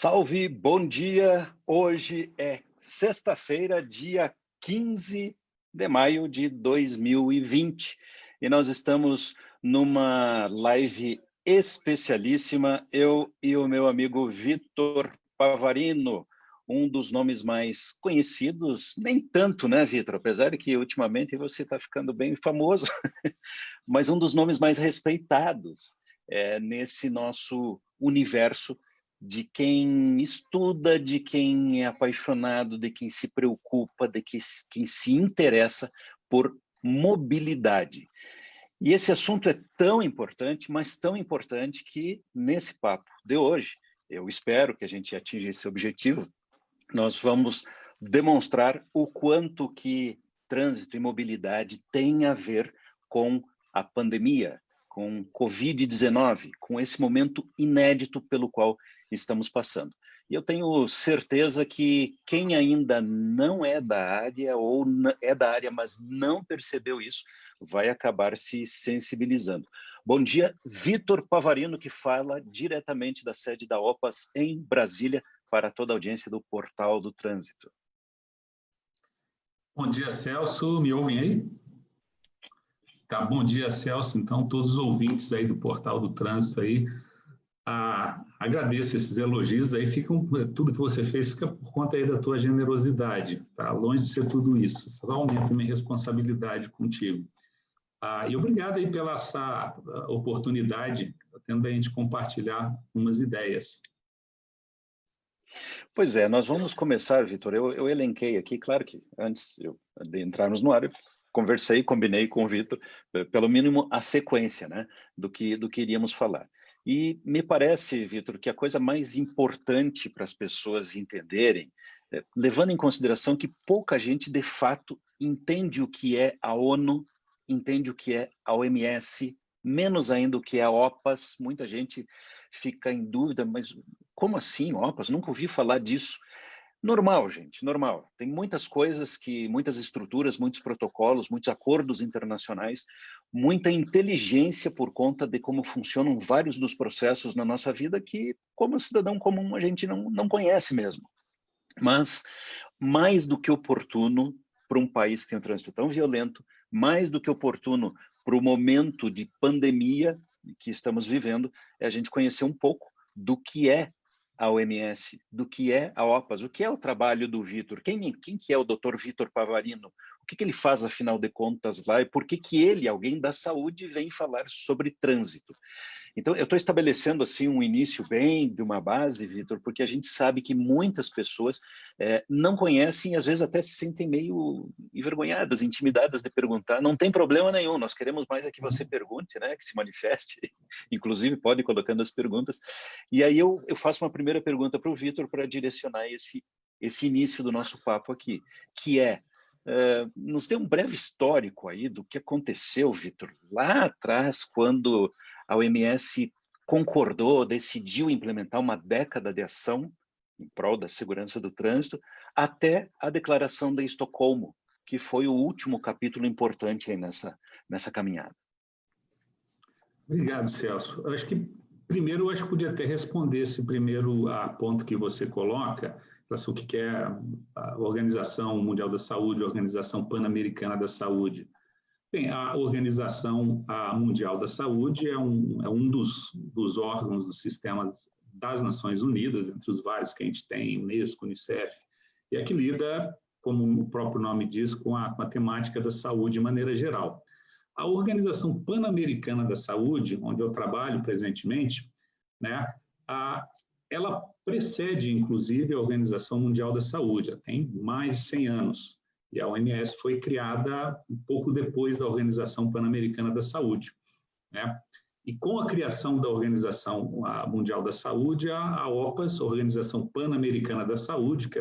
Salve, bom dia! Hoje é sexta-feira, dia 15 de maio de 2020 e nós estamos numa live especialíssima, eu e o meu amigo Vitor Pavarino, um dos nomes mais conhecidos, nem tanto, né, Vitor? Apesar de que ultimamente você está ficando bem famoso, mas um dos nomes mais respeitados nesse nosso universo de quem estuda, de quem é apaixonado, de quem se preocupa, quem se interessa por mobilidade. E esse assunto é tão importante, mas tão importante que nesse papo de hoje, eu espero que a gente atinja esse objetivo, nós vamos demonstrar o quanto que trânsito e mobilidade tem a ver com a pandemia, com Covid-19, com esse momento inédito pelo qual estamos passando. E eu tenho certeza que quem ainda não é da área ou é da área, mas não percebeu isso, vai acabar se sensibilizando. Bom dia, Vitor Pavarino, que fala diretamente da sede da OPAS em Brasília, para toda a audiência do Portal do Trânsito. Bom dia, Celso. Me ouvem aí? Tá, bom dia, Celso. Então, todos os ouvintes aí do Portal do Trânsito aí, agradeço esses elogios aí, tudo que você fez fica por conta aí da tua generosidade, tá? Longe de ser tudo isso, só aumenta a minha responsabilidade contigo. E obrigado aí pela essa oportunidade, tendo a gente compartilhar umas ideias. Pois é, nós vamos começar, Vitor. Eu elenquei aqui, claro que antes de entrarmos no ar, eu conversei, combinei com o Vitor, pelo mínimo a sequência, né, do que iríamos falar. E me parece, Vitor, que a coisa mais importante para as pessoas entenderem, levando em consideração que pouca gente, de fato, entende o que é a ONU, entende o que é a OMS, menos ainda o que é a OPAS, muita gente fica em dúvida, mas como assim, OPAS? Nunca ouvi falar disso. Normal, gente, normal. Tem muitas coisas, muitas estruturas, muitos protocolos, muitos acordos internacionais, muita inteligência por conta de como funcionam vários dos processos na nossa vida que, como cidadão comum, a gente não conhece mesmo. Mas, mais do que oportuno para um país que tem um trânsito tão violento, mais do que oportuno para o momento de pandemia que estamos vivendo, é a gente conhecer um pouco do que é a OMS, do que é a OPAS, o que é o trabalho do Vitor, quem que é o Dr. Vitor Pavarino, o que ele faz, afinal de contas, lá, e por que ele, alguém da saúde, vem falar sobre trânsito. Então, eu estou estabelecendo assim um início bem de uma base, Vitor, porque a gente sabe que muitas pessoas não conhecem e às vezes até se sentem meio envergonhadas, intimidadas de perguntar. Não tem problema nenhum, nós queremos mais é que você pergunte, né? Que se manifeste, inclusive pode ir colocando as perguntas. E aí eu faço uma primeira pergunta para o Vitor para direcionar esse início do nosso papo aqui, que é, nos dê um breve histórico aí do que aconteceu, Vitor, lá atrás, quando a OMS concordou, decidiu implementar uma década de ação em prol da segurança do trânsito, até a Declaração de Estocolmo, que foi o último capítulo importante aí nessa caminhada. Obrigado, Celso. Eu acho que primeiro podia até responder esse primeiro ponto que você coloca, o que é a Organização Mundial da Saúde, a Organização Pan-Americana da Saúde. Bem, a Organização Mundial da Saúde é um dos órgãos do sistema das Nações Unidas, entre os vários que a gente tem, Unesco, Unicef, e é que lida, como o próprio nome diz, com a temática da saúde de maneira geral. A Organização Pan-Americana da Saúde, onde eu trabalho presentemente, né, ela precede, inclusive, a Organização Mundial da Saúde, já tem mais de 100 anos. E a OMS foi criada um pouco depois da Organização Pan-Americana da Saúde, né? E com a criação da Organização Mundial da Saúde, a OPAS, a Organização Pan-Americana da Saúde, que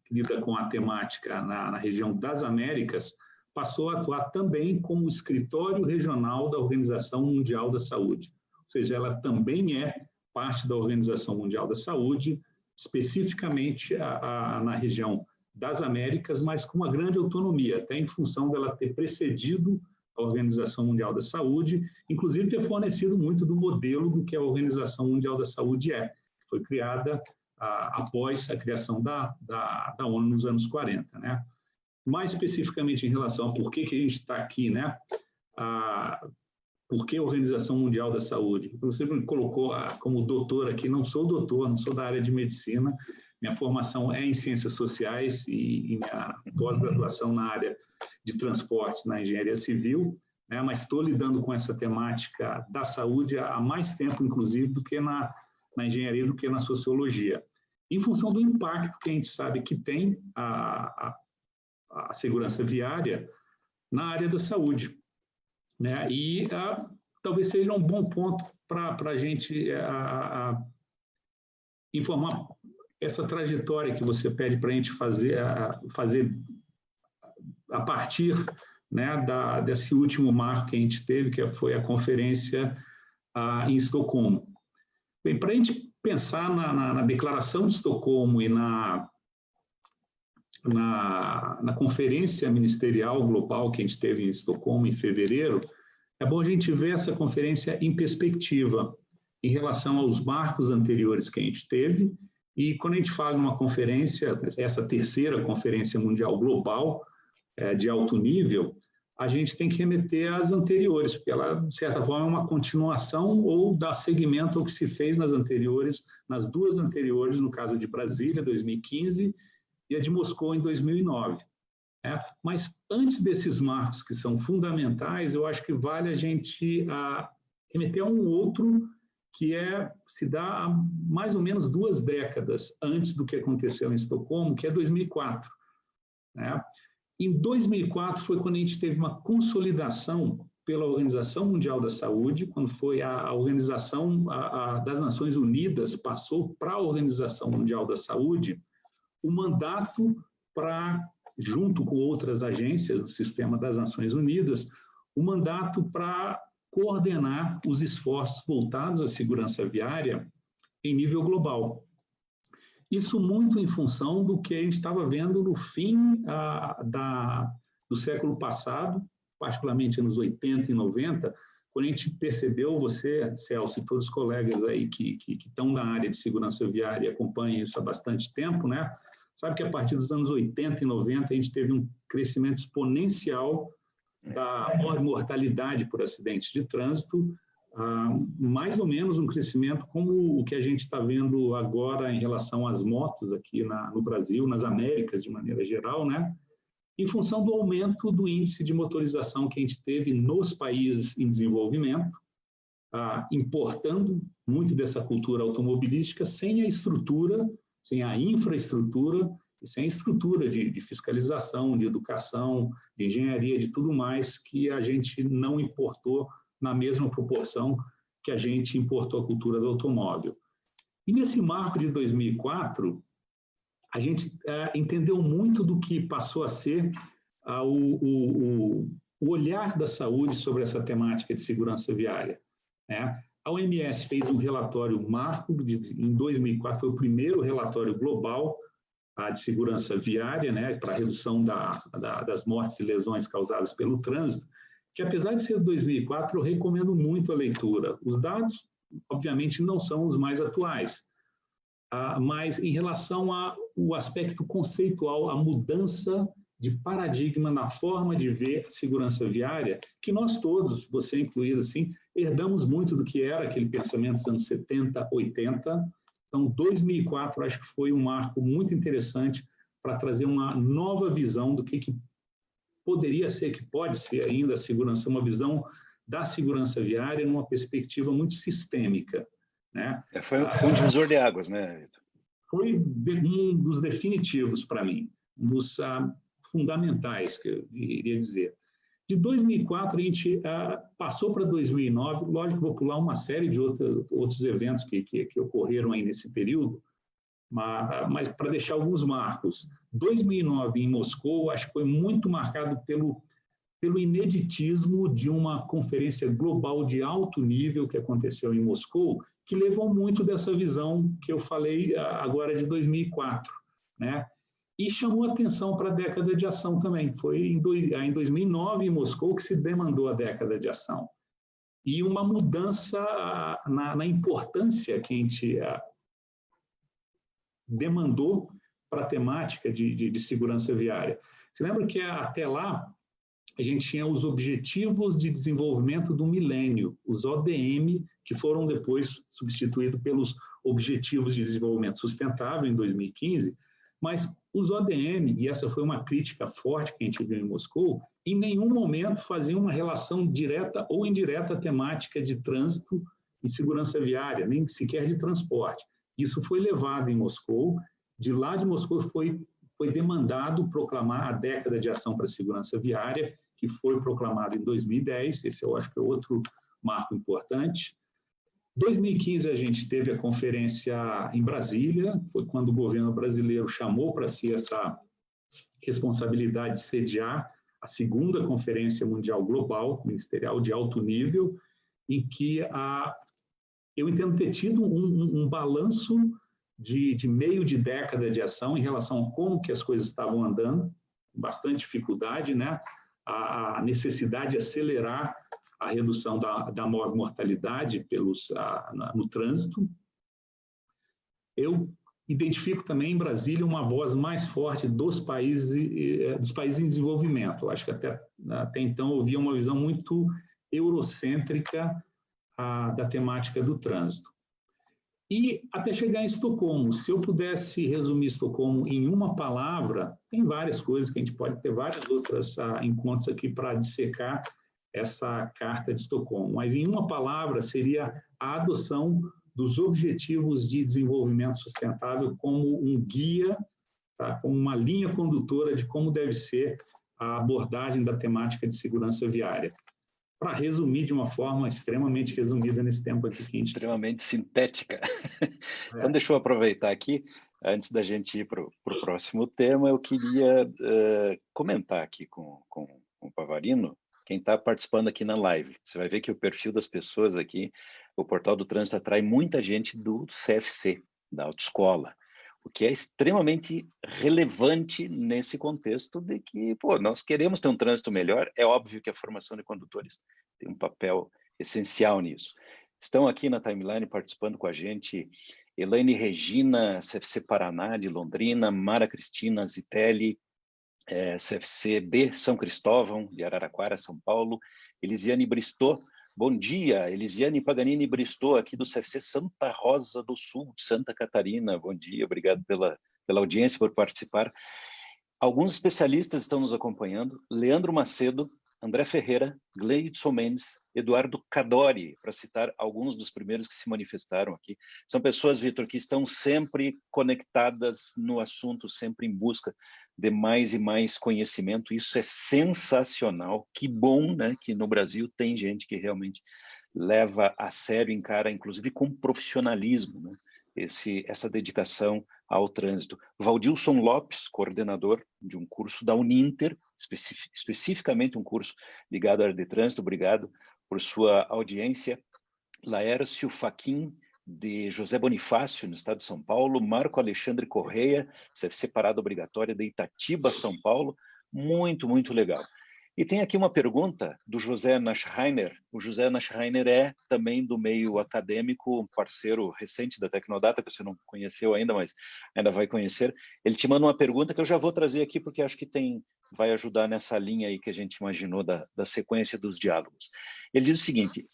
lida com a temática na região das Américas, passou a atuar também como escritório regional da Organização Mundial da Saúde. Ou seja, ela também é parte da Organização Mundial da Saúde, especificamente na região das Américas, mas com uma grande autonomia, até em função dela ter precedido a Organização Mundial da Saúde, inclusive ter fornecido muito do modelo do que a Organização Mundial da Saúde é. foi criada após a criação da ONU nos anos 40, né? Mais especificamente em relação a por que a gente está aqui, né? Por que a Organização Mundial da Saúde? Você me colocou como doutor aqui, não sou doutor, não sou da área de medicina, minha formação é em ciências sociais e minha pós-graduação na área de transportes, na engenharia civil, né? Mas estou lidando com essa temática da saúde há mais tempo, inclusive, do que na engenharia, do que na sociologia, em função do impacto que a gente sabe que tem a segurança viária na área da saúde, né? E talvez seja um bom ponto para a gente informar essa trajetória que você pede para a gente fazer a partir, né, desse último marco que a gente teve, que foi a conferência em Estocolmo. Bem, para a gente pensar na Declaração de Estocolmo e na conferência ministerial global que a gente teve em Estocolmo em fevereiro, é bom a gente ver essa conferência em perspectiva em relação aos marcos anteriores que a gente teve. E quando a gente fala numa conferência, essa terceira conferência mundial global de alto nível, a gente tem que remeter às anteriores, porque ela, de certa forma, é uma continuação ou dá seguimento ao que se fez nas anteriores, nas duas anteriores, no caso de Brasília, 2015, e a de Moscou, em 2009. Mas antes desses marcos que são fundamentais, eu acho que vale a gente remeter a um outro que se dá há mais ou menos 2 décadas antes do que aconteceu em Estocolmo, que é 2004. Né? Em 2004 foi quando a gente teve uma consolidação pela Organização Mundial da Saúde, quando foi a Organização das Nações Unidas passou para a Organização Mundial da Saúde o mandato para, junto com outras agências do sistema das Nações Unidas, o mandato para coordenar os esforços voltados à segurança viária em nível global. Isso muito em função do que a gente estava vendo no fim do século passado, particularmente nos 80 e 90, quando a gente percebeu, você, Celso, e todos os colegas aí que estão na área de segurança viária e acompanham isso há bastante tempo, né? Sabe que a partir dos anos 80 e 90 a gente teve um crescimento exponencial da mortalidade por acidentes de trânsito, mais ou menos um crescimento como o que a gente está vendo agora em relação às motos aqui no Brasil, nas Américas de maneira geral, né? Em função do aumento do índice de motorização que a gente teve nos países em desenvolvimento, importando muito dessa cultura automobilística sem a estrutura, sem a infraestrutura e sem a estrutura de fiscalização, de educação, de engenharia, de tudo mais que a gente não importou na mesma proporção que a gente importou a cultura do automóvel. E nesse marco de 2004, a gente entendeu muito do que passou a ser o olhar da saúde sobre essa temática de segurança viária, né? A OMS fez um relatório marco, em 2004, foi o primeiro relatório global de segurança viária, né, para a redução das mortes e lesões causadas pelo trânsito, que apesar de ser de 2004, eu recomendo muito a leitura. Os dados, obviamente, não são os mais atuais, mas em relação ao aspecto conceitual, a mudança de paradigma na forma de ver a segurança viária, que nós todos, você incluído, assim, herdamos muito do que era aquele pensamento dos anos 70, 80. Então, 2004, acho que foi um marco muito interessante para trazer uma nova visão do que poderia ser, que pode ser ainda a segurança, uma visão da segurança viária numa perspectiva muito sistêmica, né? Foi um divisor de águas, né? Foi um dos definitivos para mim, um dos fundamentais, que eu iria dizer. De 2004, a gente passou para 2009, lógico que vou pular uma série de outros eventos que ocorreram aí nesse período, mas para deixar alguns marcos. 2009, em Moscou, acho que foi muito marcado pelo ineditismo de uma conferência global de alto nível que aconteceu em Moscou, que levou muito dessa visão que eu falei agora de 2004, né? E chamou atenção para a década de ação também. Foi em 2009, em Moscou, que se demandou a década de ação. E uma mudança na importância que a gente demandou para a temática de segurança viária. Você lembra que até lá a gente tinha os Objetivos de Desenvolvimento do Milênio, os ODM, que foram depois substituídos pelos Objetivos de Desenvolvimento Sustentável em 2015, mas os ODM, e essa foi uma crítica forte que a gente viu em Moscou, em nenhum momento faziam uma relação direta ou indireta temática de trânsito e segurança viária, nem sequer de transporte. Isso foi levado em Moscou, de lá de Moscou foi demandado proclamar a década de ação para a segurança viária, que foi proclamado em 2010, esse eu acho que é outro marco importante. Em 2015, a gente teve a conferência em Brasília, foi quando o governo brasileiro chamou para si essa responsabilidade de sediar a segunda Conferência Mundial Global, ministerial de alto nível, em que eu entendo ter tido um balanço de meio de década de ação em relação a como que as coisas estavam andando, com bastante dificuldade, né? A necessidade de acelerar a redução da mortalidade no trânsito. Eu identifico também em Brasília uma voz mais forte dos países em desenvolvimento. Eu acho que até então havia uma visão muito eurocêntrica da temática do trânsito. E até chegar em Estocolmo, se eu pudesse resumir Estocolmo em uma palavra, tem várias coisas que a gente pode ter vários outros encontros aqui para dissecar essa Carta de Estocolmo, mas em uma palavra seria a adoção dos Objetivos de Desenvolvimento Sustentável como um guia, tá? Como uma linha condutora de como deve ser a abordagem da temática de segurança viária. Para resumir de uma forma extremamente resumida nesse tempo aqui que a gente... Extremamente sintética. Então, deixa eu aproveitar aqui, antes da gente ir para o próximo tema, eu queria comentar aqui com o Pavarino, quem está participando aqui na live. Você vai ver que o perfil das pessoas aqui, o Portal do Trânsito atrai muita gente do CFC, da autoescola, o que é extremamente relevante nesse contexto de que, nós queremos ter um trânsito melhor. É óbvio que a formação de condutores tem um papel essencial nisso. Estão aqui na timeline participando com a gente Elaine Regina, CFC Paraná, de Londrina, Mara Cristina Zitelli, CFC B, São Cristóvão, de Araraquara, São Paulo, Elisiane Bristô. Bom dia, Elisiane Paganini Bristô, aqui do CFC Santa Rosa do Sul, de Santa Catarina. Bom dia, obrigado pela audiência, por participar. Alguns especialistas estão nos acompanhando: Leandro Macedo, André Ferreira, Gleidson Mendes, Eduardo Cadori, para citar alguns dos primeiros que se manifestaram aqui. São pessoas, Vitor, que estão sempre conectadas no assunto, sempre em busca de mais e mais conhecimento. Isso é sensacional. Que bom, né, que no Brasil tem gente que realmente leva a sério, encara, inclusive com profissionalismo, né, essa dedicação ao trânsito. Valdilson Lopes, coordenador de um curso da Uninter, especificamente um curso ligado à área de trânsito. Obrigado por sua audiência. Laércio Faquin, de José Bonifácio, no estado de São Paulo. Marco Alexandre Correia, CFC Parada Obrigatória de Itatiba, São Paulo. Muito, muito legal. E tem aqui uma pergunta do José Naschreiner. O José Naschreiner é também do meio acadêmico, um parceiro recente da Tecnodata, que você não conheceu ainda, mas ainda vai conhecer. Ele te manda uma pergunta que eu já vou trazer aqui, porque acho que vai ajudar nessa linha aí que a gente imaginou da sequência dos diálogos. Ele diz o seguinte: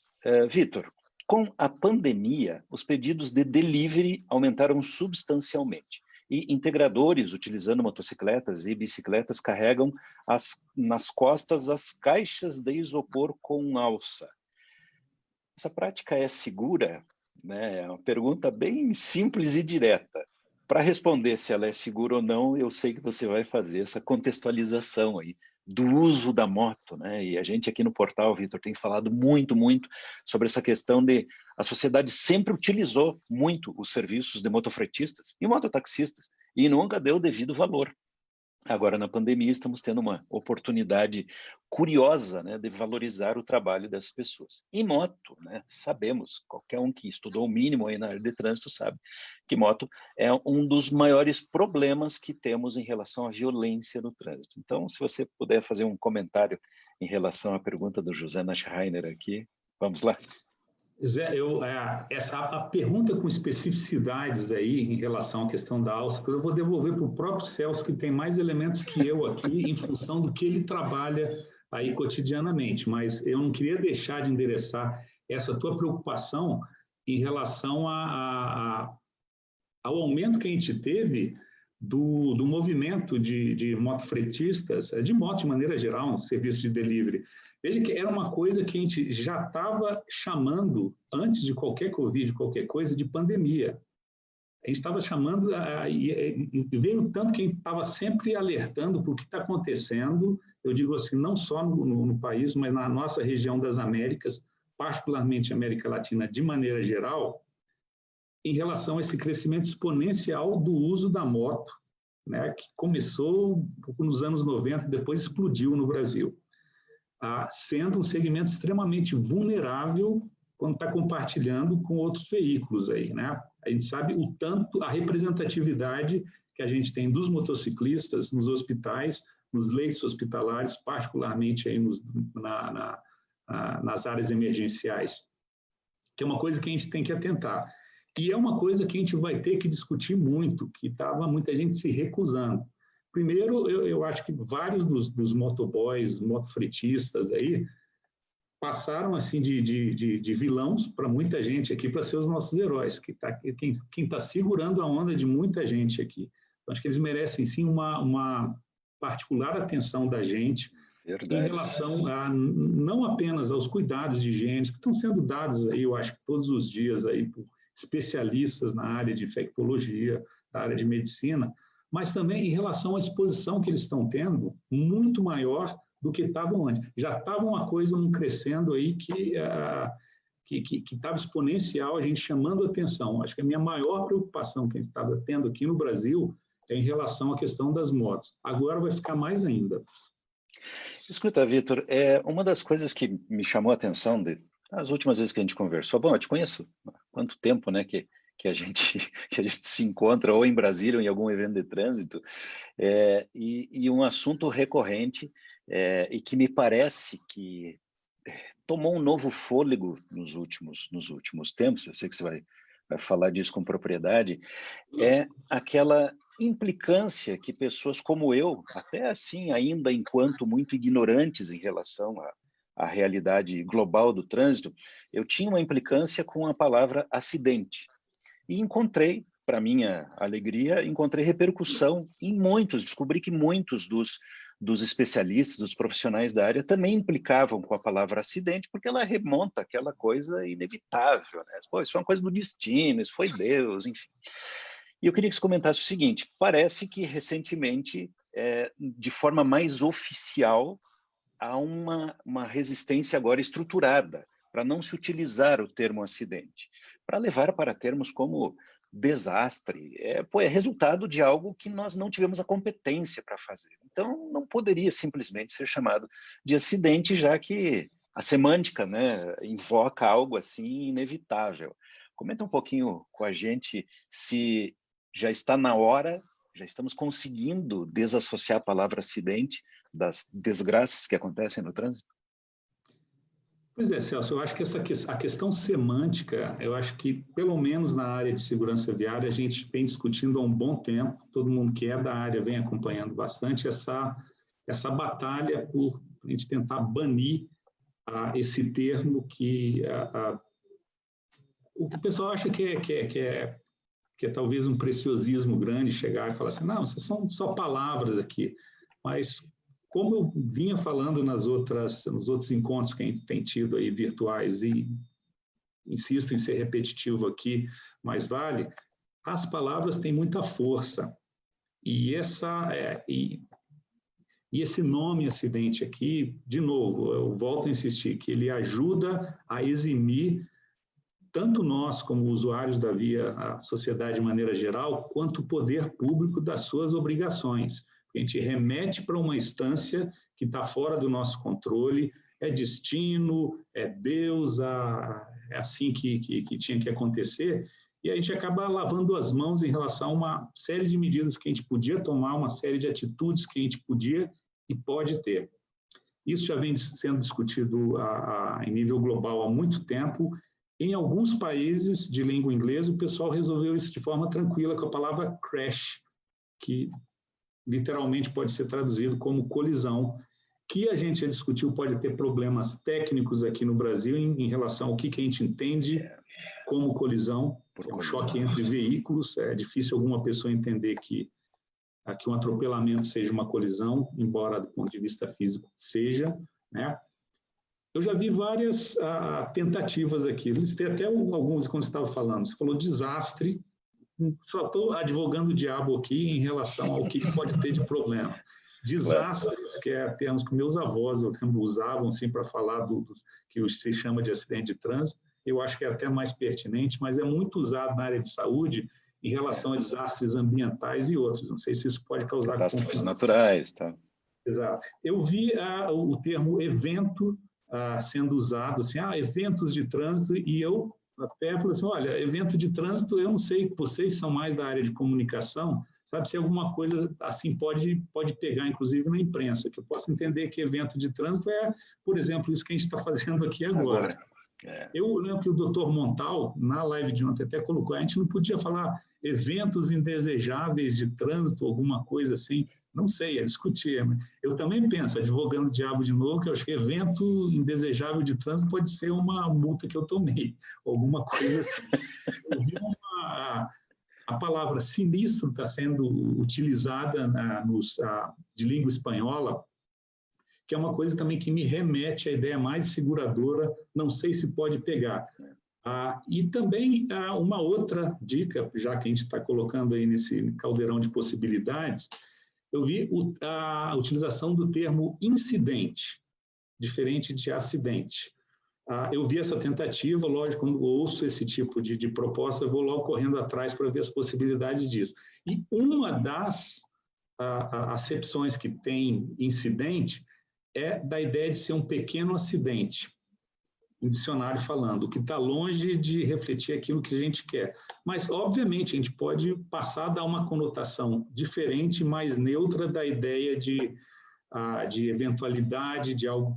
Vitor, com a pandemia, os pedidos de delivery aumentaram substancialmente. E integradores, utilizando motocicletas e bicicletas, carregam nas costas as caixas de isopor com alça. Essa prática é segura? Né? É uma pergunta bem simples e direta. Para responder se ela é segura ou não, eu sei que você vai fazer essa contextualização aí do uso da moto, né? E a gente aqui no portal, Vitor, tem falado muito, muito sobre essa questão de a sociedade sempre utilizou muito os serviços de motofretistas e mototaxistas e nunca deu o devido valor. Agora, na pandemia, estamos tendo uma oportunidade curiosa, né, de valorizar o trabalho dessas pessoas. E moto, né, sabemos, qualquer um que estudou o mínimo aí na área de trânsito sabe que moto é um dos maiores problemas que temos em relação à violência no trânsito. Então, se você puder fazer um comentário em relação à pergunta do José Naschreiner aqui, vamos lá. Zé, a pergunta com especificidades aí em relação à questão da alça, eu vou devolver para o próprio Celso, que tem mais elementos que eu aqui, em função do que ele trabalha aí cotidianamente. Mas eu não queria deixar de endereçar essa tua preocupação em relação ao aumento que a gente teve do movimento de motofretistas, de moto de maneira geral, um serviço de delivery. Veja que era uma coisa que a gente já estava chamando, antes de qualquer Covid, qualquer coisa, de pandemia. A gente estava chamando, e veio tanto que a gente estava sempre alertando para o que está acontecendo, eu digo assim, não só no país, mas na nossa região das Américas, particularmente América Latina, de maneira geral, em relação a esse crescimento exponencial do uso da moto, né, que começou nos anos 90 e depois explodiu no Brasil, sendo um segmento extremamente vulnerável quando está compartilhando com outros veículos aí, né? A gente sabe o tanto, a representatividade que a gente tem dos motociclistas nos hospitais, nos leitos hospitalares, particularmente aí nas áreas emergenciais, que é uma coisa que a gente tem que atentar. E é uma coisa que a gente vai ter que discutir muito, que estava muita gente se recusando. Primeiro, eu acho que vários dos motoboys, motofretistas aí, passaram assim de vilões para muita gente aqui, para ser os nossos heróis, quem está segurando a onda de muita gente aqui. Então, acho que eles merecem sim uma particular atenção da gente. Verdade. Em relação não apenas aos cuidados de higiene que estão sendo dados aí, eu acho que todos os dias aí por especialistas na área de infectologia, na área de medicina, mas também em relação à exposição que eles estão tendo, muito maior do que estavam antes. Já estava uma coisa crescendo aí que estava exponencial, a gente chamando a atenção. Acho que a minha maior preocupação que a gente estava tendo aqui no Brasil é em relação à questão das motos. Agora vai ficar mais ainda. Escuta, Vitor, uma das coisas que me chamou a atenção as últimas vezes que a gente conversou, bom, eu te conheço há quanto tempo, né, que a gente se encontra ou em Brasília ou em algum evento de trânsito, e um assunto recorrente e que me parece que tomou um novo fôlego nos últimos tempos, eu sei que você vai falar disso com propriedade, é aquela implicância que pessoas como eu, até assim ainda enquanto muito ignorantes em relação à realidade global do trânsito, eu tinha uma implicância com a palavra acidente. E encontrei, para minha alegria, repercussão em descobri que muitos dos especialistas, dos profissionais da área também implicavam com a palavra acidente, porque ela remonta àquela coisa inevitável, né? Pô, isso foi uma coisa do destino, isso foi Deus, enfim. E eu queria que você comentasse o seguinte, parece que recentemente, de forma mais oficial, há uma resistência agora estruturada para não se utilizar o termo acidente, para levar para termos como desastre, é resultado de algo que nós não tivemos a competência para fazer. Então, não poderia simplesmente ser chamado de acidente, já que a semântica, né, invoca algo assim inevitável. Comenta um pouquinho com a gente se já está na hora, já estamos conseguindo desassociar a palavra acidente das desgraças que acontecem no trânsito? Pois é, Celso, eu acho que a questão semântica, eu acho que, pelo menos na área de segurança viária, a gente vem discutindo há um bom tempo, todo mundo que é da área vem acompanhando bastante essa batalha por a gente tentar banir esse termo que o pessoal acha que é talvez um preciosismo grande chegar e falar assim, não, essas são só palavras aqui, mas como eu vinha falando nos outros encontros que a gente tem tido aí virtuais, e insisto em ser repetitivo aqui, mas vale, as palavras têm muita força. E esse nome acidente aqui, de novo, eu volto a insistir, que ele ajuda a eximir tanto nós, como usuários da via, a sociedade de maneira geral, quanto o poder público das suas obrigações. A gente remete para uma instância que está fora do nosso controle, é destino, é Deus, é assim que tinha que acontecer, e a gente acaba lavando as mãos em relação a uma série de medidas que a gente podia tomar, uma série de atitudes que a gente podia e pode ter. Isso já vem sendo discutido em nível global há muito tempo, Em alguns países de língua inglesa, o pessoal resolveu isso de forma tranquila com a palavra crash, que literalmente pode ser traduzido como colisão, que a gente já discutiu, pode ter problemas técnicos aqui no Brasil em relação ao que a gente entende como colisão, é um choque entre veículos. É difícil alguma pessoa entender que um atropelamento seja uma colisão, embora do ponto de vista físico seja, né? Eu já vi várias tentativas aqui, listei até alguns quando você estava falando. Você falou desastre, só estou advogando o diabo aqui em relação ao que pode ter de problema. Desastres, que é termos que meus avós, eu lembro, usavam assim, para falar que se chama de acidente de trânsito. Eu acho que é até mais pertinente, mas é muito usado na área de saúde em relação a desastres ambientais e outros. Não sei se isso pode causar catástrofes naturais, tá? Exato. Eu vi o termo evento sendo usado, assim, eventos de trânsito, e eu até falei assim, olha, evento de trânsito, eu não sei, vocês são mais da área de comunicação, sabe, se alguma coisa assim pode pegar, inclusive na imprensa, que eu posso entender que evento de trânsito é, por exemplo, isso que a gente está fazendo aqui agora. Eu lembro que o Dr. Montal, na live de ontem, até colocou, a gente não podia falar eventos indesejáveis de trânsito, alguma coisa assim, não sei, é discutir. Eu também penso, advogando o diabo de novo, que eu acho que evento indesejável de trânsito pode ser uma multa que eu tomei, alguma coisa assim. Eu vi a palavra sinistro está sendo utilizada de língua espanhola, que é uma coisa também que me remete à ideia mais seguradora, não sei se pode pegar. E também uma outra dica, já que a gente está colocando aí nesse caldeirão de possibilidades, eu vi a utilização do termo incidente, diferente de acidente. Eu vi essa tentativa, lógico, quando ouço esse tipo de proposta, eu vou logo correndo atrás para ver as possibilidades disso. E uma das acepções que tem incidente é da ideia de ser um pequeno acidente, um dicionário falando, que está longe de refletir aquilo que a gente quer. Mas, obviamente, a gente pode passar a dar uma conotação diferente, mais neutra da ideia de eventualidade, de algo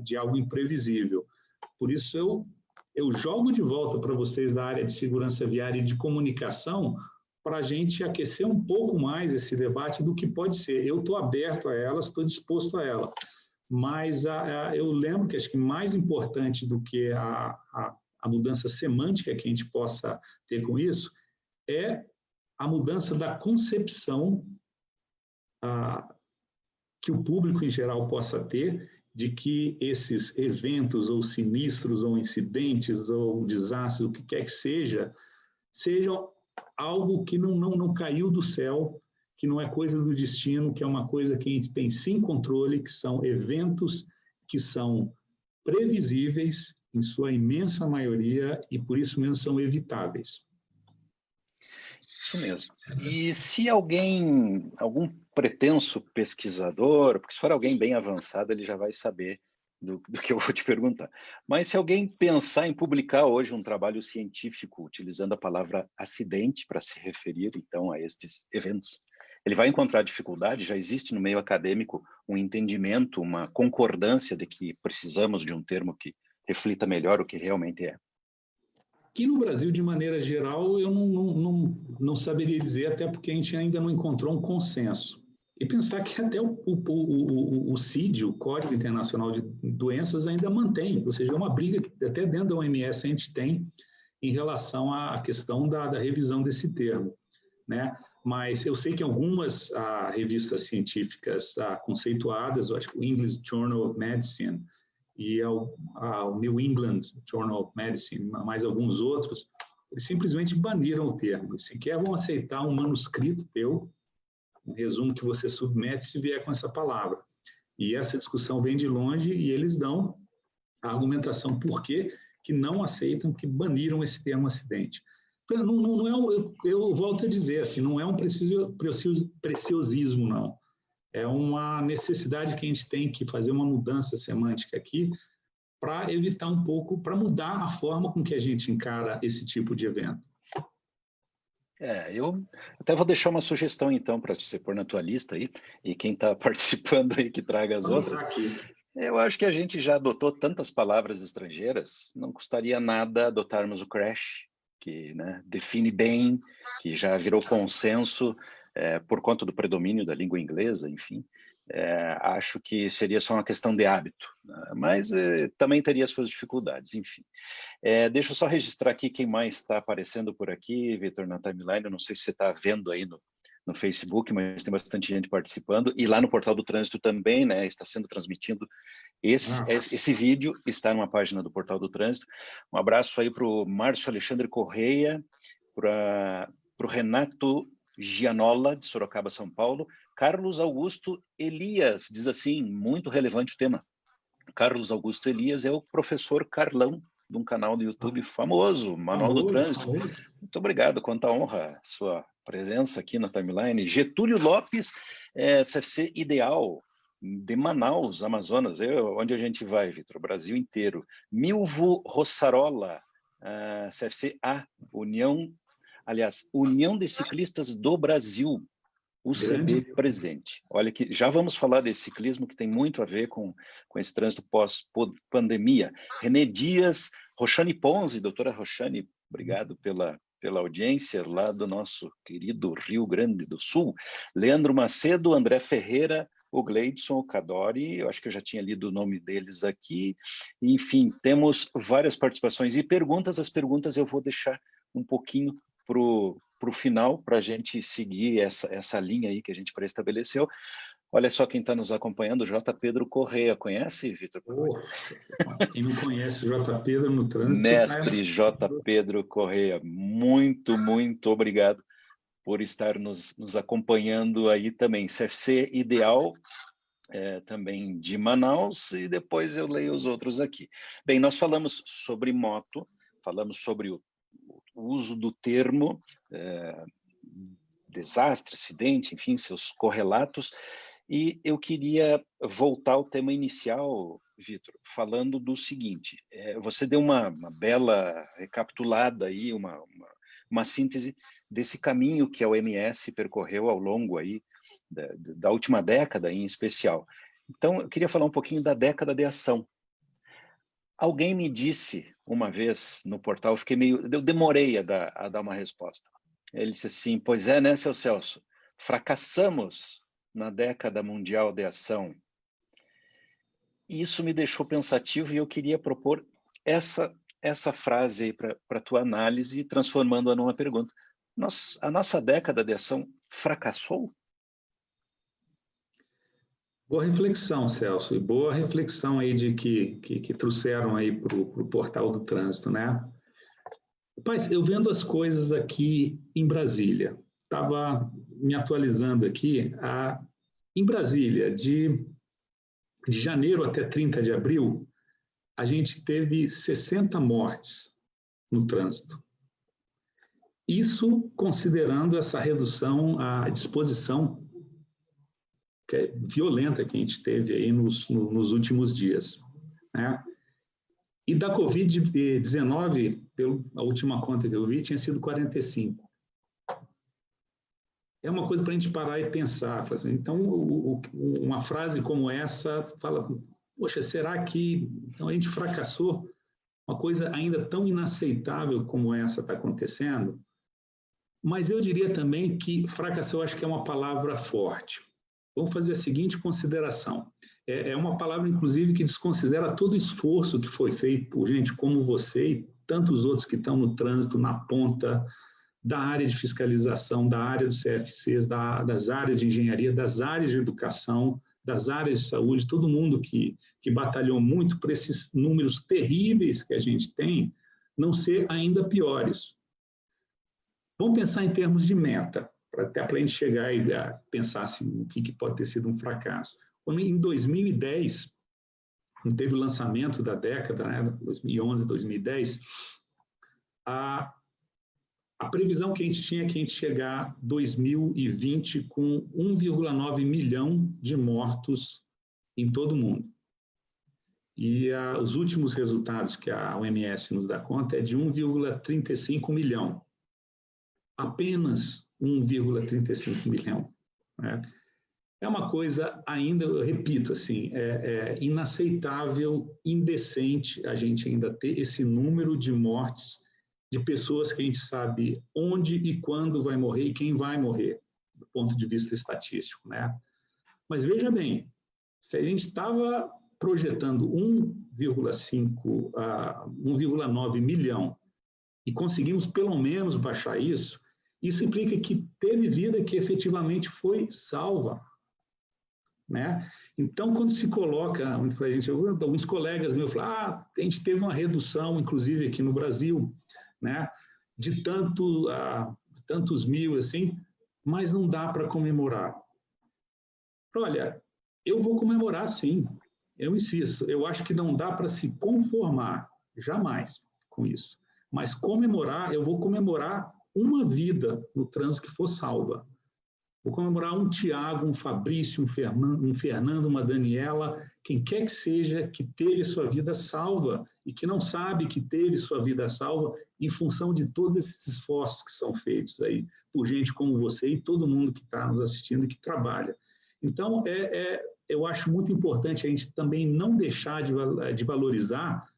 de algo imprevisível. Por isso, eu jogo de volta para vocês da área de segurança viária e de comunicação, para a gente aquecer um pouco mais esse debate do que pode ser. Eu estou aberto a ela, estou disposto a ela. Mas eu lembro que acho que mais importante do que a mudança semântica que a gente possa ter com isso é a mudança da concepção que o público em geral possa ter de que esses eventos ou sinistros ou incidentes ou desastres, o que quer que seja, sejam algo que não caiu do céu, que não é coisa do destino, que é uma coisa que a gente tem sim controle, que são eventos que são previsíveis, em sua imensa maioria, e por isso mesmo são evitáveis. Isso mesmo. E se algum pretenso pesquisador, porque se for alguém bem avançado, ele já vai saber do que eu vou te perguntar. Mas se alguém pensar em publicar hoje um trabalho científico utilizando a palavra acidente para se referir, então, a estes eventos, ele vai encontrar dificuldade? Já existe no meio acadêmico um entendimento, uma concordância de que precisamos de um termo que reflita melhor o que realmente é? Aqui no Brasil, de maneira geral, eu não saberia dizer, até porque a gente ainda não encontrou um consenso. E pensar que até o CID, o Código Internacional de Doenças, ainda mantém, ou seja, é uma briga que até dentro da OMS a gente tem em relação à questão da revisão desse termo, né? Mas eu sei que algumas revistas científicas conceituadas, eu acho que o English Journal of Medicine e o New England Journal of Medicine, mais alguns outros, eles simplesmente baniram o termo. Eles sequer vão aceitar um manuscrito teu, um resumo que você submete se vier com essa palavra. E essa discussão vem de longe e eles dão a argumentação por que não aceitam, que baniram esse termo acidente. Não é, eu volto a dizer, assim, não é um preciosismo, não. É uma necessidade que a gente tem que fazer uma mudança semântica aqui para evitar um pouco, para mudar a forma com que a gente encara esse tipo de evento. Eu até vou deixar uma sugestão, então, para você pôr na tua lista aí, e quem está participando aí que traga as outras. Eu acho que a gente já adotou tantas palavras estrangeiras, não custaria nada adotarmos o crash, que, né, define bem, que já virou consenso por conta do predomínio da língua inglesa, enfim. Acho que seria só uma questão de hábito, né? Mas também teria suas dificuldades, enfim. Deixa eu só registrar aqui quem mais está aparecendo por aqui, Vitor, na timeline. Eu não sei se você está vendo aí no Facebook, mas tem bastante gente participando. E lá no Portal do Trânsito também, né, está sendo transmitido esse vídeo, está numa página do Portal do Trânsito. Um abraço aí para o Márcio Alexandre Correia, para o Renato Gianola, de Sorocaba, São Paulo. Carlos Augusto Elias, diz assim, muito relevante o tema. Carlos Augusto Elias é o professor Carlão, de um canal do YouTube famoso, Manual do Trânsito. Muito obrigado, quanta honra sua presença aqui na timeline. Getúlio Lopes, CFC Ideal, de Manaus, Amazonas. Onde a gente vai, Vitor? Brasil inteiro. Milvo Rossarola, CFC A, União de Ciclistas do Brasil, UCB presente. Olha que já vamos falar desse ciclismo que tem muito a ver com esse trânsito pós-pandemia. René Dias, Roxane Ponzi, doutora Roxane, obrigado pela audiência lá do nosso querido Rio Grande do Sul. Leandro Macedo, André Ferreira, o Gleidson, o Cadori, eu acho que eu já tinha lido o nome deles aqui. Enfim, temos várias participações e perguntas. As perguntas eu vou deixar um pouquinho para o final, para a gente seguir essa linha aí que a gente pré-estabeleceu. Olha só quem está nos acompanhando, J. Pedro Correia. Conhece, Vitor? Quem não conhece J. Pedro no trânsito... Mestre J. Pedro Correia, muito, muito obrigado por estar nos acompanhando aí também. CFC Ideal, também de Manaus, e depois eu leio os outros aqui. Bem, nós falamos sobre moto, falamos sobre o uso do termo, desastre, acidente, enfim, seus correlatos, e eu queria voltar ao tema inicial, Vitor, falando do seguinte, você deu uma bela recapitulada aí, uma síntese desse caminho que a OMS percorreu ao longo aí da última década em especial. Então, eu queria falar um pouquinho da década de ação. Alguém me disse uma vez no portal, eu demorei a dar uma resposta. Ele disse assim, pois é, né, seu Celso? Fracassamos na década mundial de ação. Isso me deixou pensativo e eu queria propor essa frase aí para a tua análise, transformando-a numa pergunta. A nossa década de ação fracassou? Boa reflexão, Celso, e boa reflexão aí de que trouxeram aí para o Portal do Trânsito, né? Rapaz, eu vendo as coisas aqui em Brasília, estava me atualizando aqui, em Brasília, de janeiro até 30 de abril, a gente teve 60 mortes no trânsito. Isso considerando essa redução à disposição que é violenta que a gente teve aí nos últimos dias, né? E da Covid-19, a última conta que eu vi, tinha sido 45. É uma coisa para a gente parar e pensar. Assim, então, uma frase como essa fala, poxa, será que então, a gente fracassou? Uma coisa ainda tão inaceitável como essa está acontecendo? Mas eu diria também que fracassou, acho que é uma palavra forte. Vamos fazer a seguinte consideração. É uma palavra, inclusive, que desconsidera todo o esforço que foi feito por gente como você e tantos outros que estão no trânsito, na ponta da área de fiscalização, da área dos CFCs, das áreas de engenharia, das áreas de educação, das áreas de saúde, todo mundo que batalhou muito para esses números terríveis que a gente tem não ser ainda piores. Vamos pensar em termos de meta, até para a gente chegar e pensar assim, o que pode ter sido um fracasso. Quando em 2010, quando teve o lançamento da década, né, 2011, 2010, a previsão que a gente tinha é que a gente chegar a 2020 com 1,9 milhão de mortos em todo o mundo. E os últimos resultados que a OMS nos dá conta é de 1,35 milhão. Apenas 1,35 milhão. Né? É uma coisa ainda, eu repito, assim, é inaceitável, indecente a gente ainda ter esse número de mortes de pessoas que a gente sabe onde e quando vai morrer e quem vai morrer, do ponto de vista estatístico, né? Mas veja bem, se a gente estava projetando 1,5 a 1,9 milhão e conseguimos pelo menos baixar isso, isso implica que teve vida que efetivamente foi salva, né? Então, quando se coloca, para a gente, alguns colegas meus falam, a gente teve uma redução, inclusive aqui no Brasil, né, de tantos mil, assim, mas não dá para comemorar. Olha, eu vou comemorar, sim, eu insisto, eu acho que não dá para se conformar, jamais, com isso. Mas comemorar, eu vou comemorar uma vida no trânsito que for salva. Vou comemorar um Tiago, um Fabrício, um Fernando, uma Daniela, quem quer que seja que teve sua vida salva e que não sabe que teve sua vida salva em função de todos esses esforços que são feitos aí por gente como você e todo mundo que está nos assistindo e que trabalha. Então, eu acho muito importante a gente também não deixar de valorizar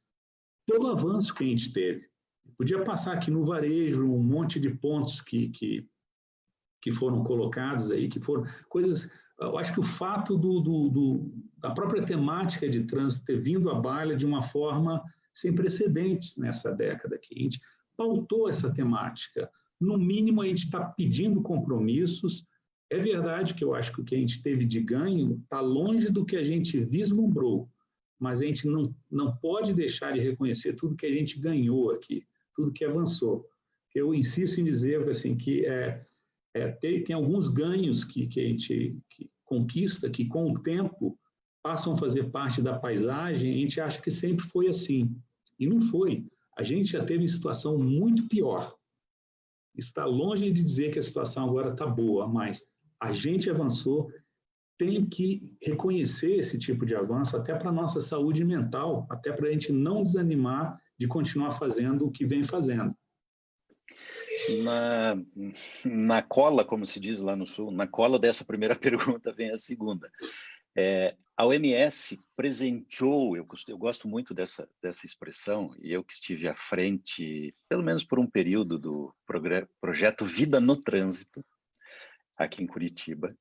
todo o avanço que a gente teve. Podia passar aqui no varejo um monte de pontos que foram colocados aí, que foram coisas... Eu acho que o fato da própria temática de trânsito ter vindo à baila de uma forma sem precedentes nessa década aqui. A gente pautou essa temática. No mínimo, a gente está pedindo compromissos. É verdade que eu acho que o que a gente teve de ganho está longe do que a gente vislumbrou, mas a gente não pode deixar de reconhecer tudo que a gente ganhou aqui, tudo que avançou. Eu insisto em dizer assim, que tem alguns ganhos que a gente conquista, que com o tempo passam a fazer parte da paisagem, a gente acha que sempre foi assim. E não foi. A gente já teve situação muito pior. Está longe de dizer que a situação agora está boa, mas a gente avançou, tem que reconhecer esse tipo de avanço até para a nossa saúde mental, até para a gente não desanimar de continuar fazendo o que vem fazendo. Na cola, como se diz lá no Sul, na cola dessa primeira pergunta vem a segunda. A OMS presenteou, eu gosto muito dessa expressão, e eu que estive à frente, pelo menos por um período, do projeto Vida no Trânsito, aqui em Curitiba,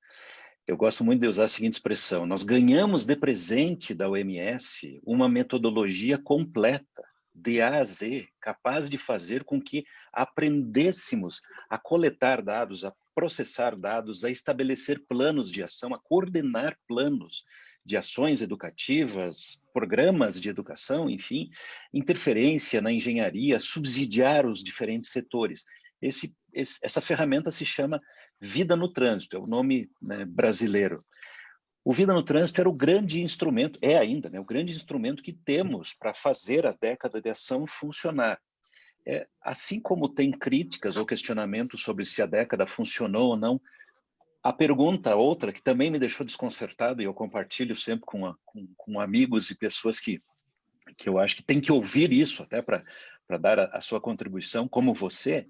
eu gosto muito de usar a seguinte expressão: nós ganhamos de presente da OMS uma metodologia completa, de A a Z, capaz de fazer com que aprendêssemos a coletar dados, a processar dados, a estabelecer planos de ação, a coordenar planos de ações educativas, programas de educação, enfim, interferência na engenharia, subsidiar os diferentes setores. Essa ferramenta se chama Vida no Trânsito, é o nome, né, brasileiro. O Vida no Trânsito era o grande instrumento, é ainda, né, o grande instrumento que temos para fazer a década de ação funcionar. Assim como tem críticas ou questionamentos sobre se a década funcionou ou não, a pergunta, outra, que também me deixou desconcertado, e eu compartilho sempre com amigos e pessoas que eu acho que tem que ouvir isso, até para dar a sua contribuição, como você,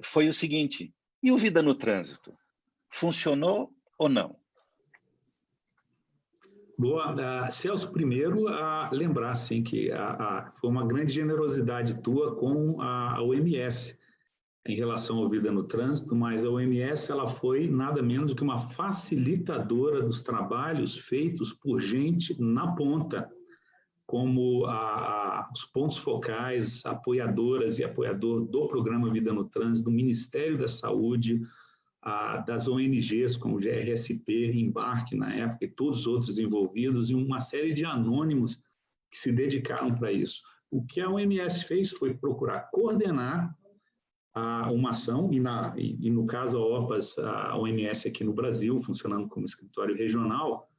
foi o seguinte: e o Vida no Trânsito? Funcionou ou não? Boa. Celso, primeiro, a lembrar assim, que foi uma grande generosidade tua com a OMS em relação ao Vida no Trânsito, mas a OMS ela foi nada menos do que uma facilitadora dos trabalhos feitos por gente na ponta, como os pontos focais, apoiadoras e apoiador do programa Vida no Trânsito, do Ministério da Saúde, das ONGs, como o GRSP, Embarque na época, e todos os outros envolvidos, e uma série de anônimos que se dedicaram para isso. O que a OMS fez foi procurar coordenar uma ação, e no caso a OPAS, a OMS aqui no Brasil, funcionando como escritório regional,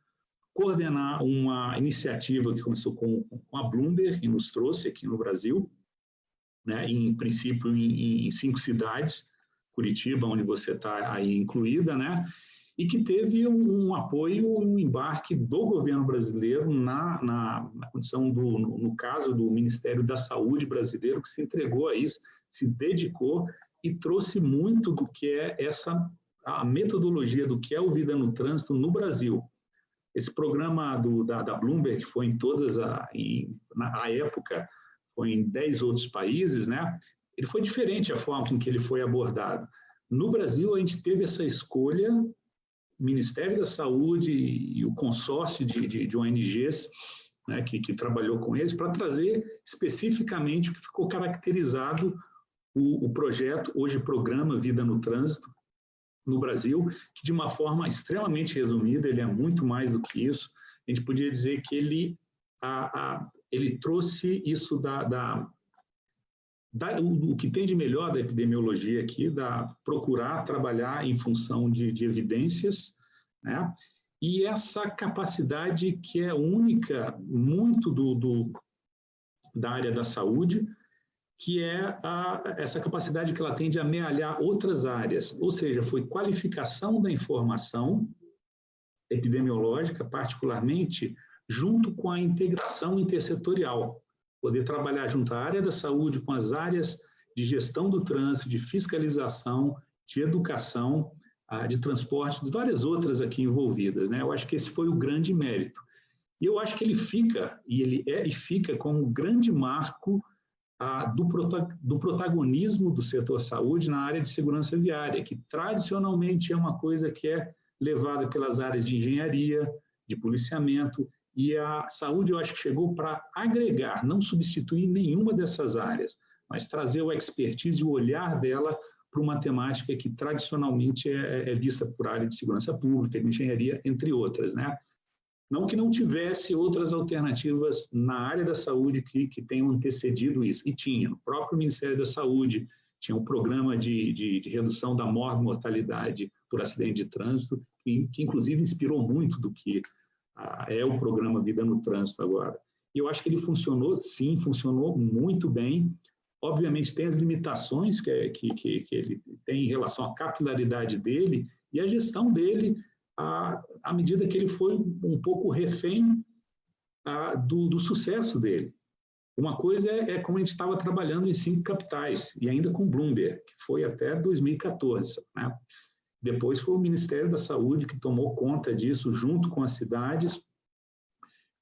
coordenar uma iniciativa que começou com a Bloomberg, que nos trouxe aqui no Brasil, né, em princípio em 5 cidades, Curitiba, onde você está aí incluída, né? E que teve um apoio, um embarque do governo brasileiro na condição no caso do Ministério da Saúde brasileiro, que se entregou a isso, se dedicou e trouxe muito do que é essa a metodologia do que é o Vida no Trânsito no Brasil. Esse programa da Bloomberg, que foi em todas, na época, foi em 10 outros países, né? Ele foi diferente a forma com que ele foi abordado. No Brasil, a gente teve essa escolha, o Ministério da Saúde e o consórcio de ONGs, né, que trabalhou com eles, para trazer especificamente o que ficou caracterizado o projeto, hoje Programa Vida no Trânsito, no Brasil, que de uma forma extremamente resumida, ele é muito mais do que isso. A gente podia dizer que ele trouxe isso o que tem de melhor da epidemiologia aqui, procurar trabalhar em função de evidências, né? E essa capacidade que é única muito da área da saúde, que é essa capacidade que ela tem de amealhar outras áreas, ou seja, foi qualificação da informação epidemiológica, particularmente, junto com a integração intersetorial, poder trabalhar junto à área da saúde com as áreas de gestão do trânsito, de fiscalização, de educação, de transporte, de várias outras aqui envolvidas, né? Eu acho que esse foi o grande mérito. E eu acho que ele fica como um grande marco do protagonismo do setor saúde na área de segurança viária, que tradicionalmente é uma coisa que é levada pelas áreas de engenharia, de policiamento, e a saúde eu acho que chegou para agregar, não substituir nenhuma dessas áreas, mas trazer o expertise e o olhar dela para uma temática que tradicionalmente é vista por área de segurança pública, de engenharia, entre outras, né? Não que não tivesse outras alternativas na área da saúde que tenham antecedido isso, e tinha. No próprio Ministério da Saúde tinha um programa de redução da mortalidade por acidente de trânsito, que inclusive inspirou muito do que é o programa Vida no Trânsito agora. E eu acho que ele funcionou, sim, funcionou muito bem. Obviamente tem as limitações que ele tem em relação à capilaridade dele e a gestão dele, à medida que ele foi um pouco refém do sucesso dele. Uma coisa é como a gente estava trabalhando em 5 capitais, e ainda com Bloomberg, que foi até 2014. Né? Depois foi o Ministério da Saúde que tomou conta disso, junto com as cidades,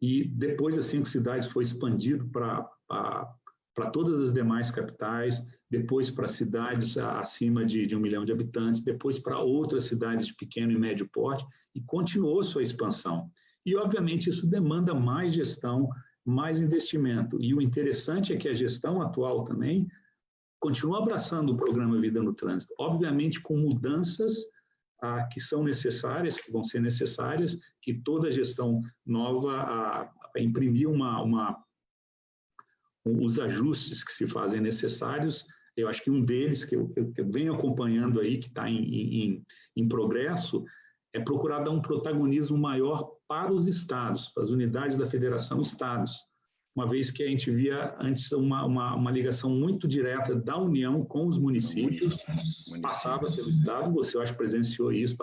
e depois as 5 cidades foi expandido para todas as demais capitais, depois para cidades acima de 1 milhão de habitantes, depois para outras cidades de pequeno e médio porte, e continuou sua expansão. E, obviamente, isso demanda mais gestão, mais investimento. E o interessante é que a gestão atual também continua abraçando o programa Vida no Trânsito, obviamente com mudanças que são necessárias, que vão ser necessárias, que toda gestão nova imprimir os ajustes que se fazem necessários. Eu acho que um deles, que eu venho acompanhando aí, que está em progresso, é procurar dar um protagonismo maior para os estados, para as unidades da federação estados, uma vez que a gente via antes uma ligação muito direta da União com os municípios, passava pelo estado, você eu acho que presenciou isso,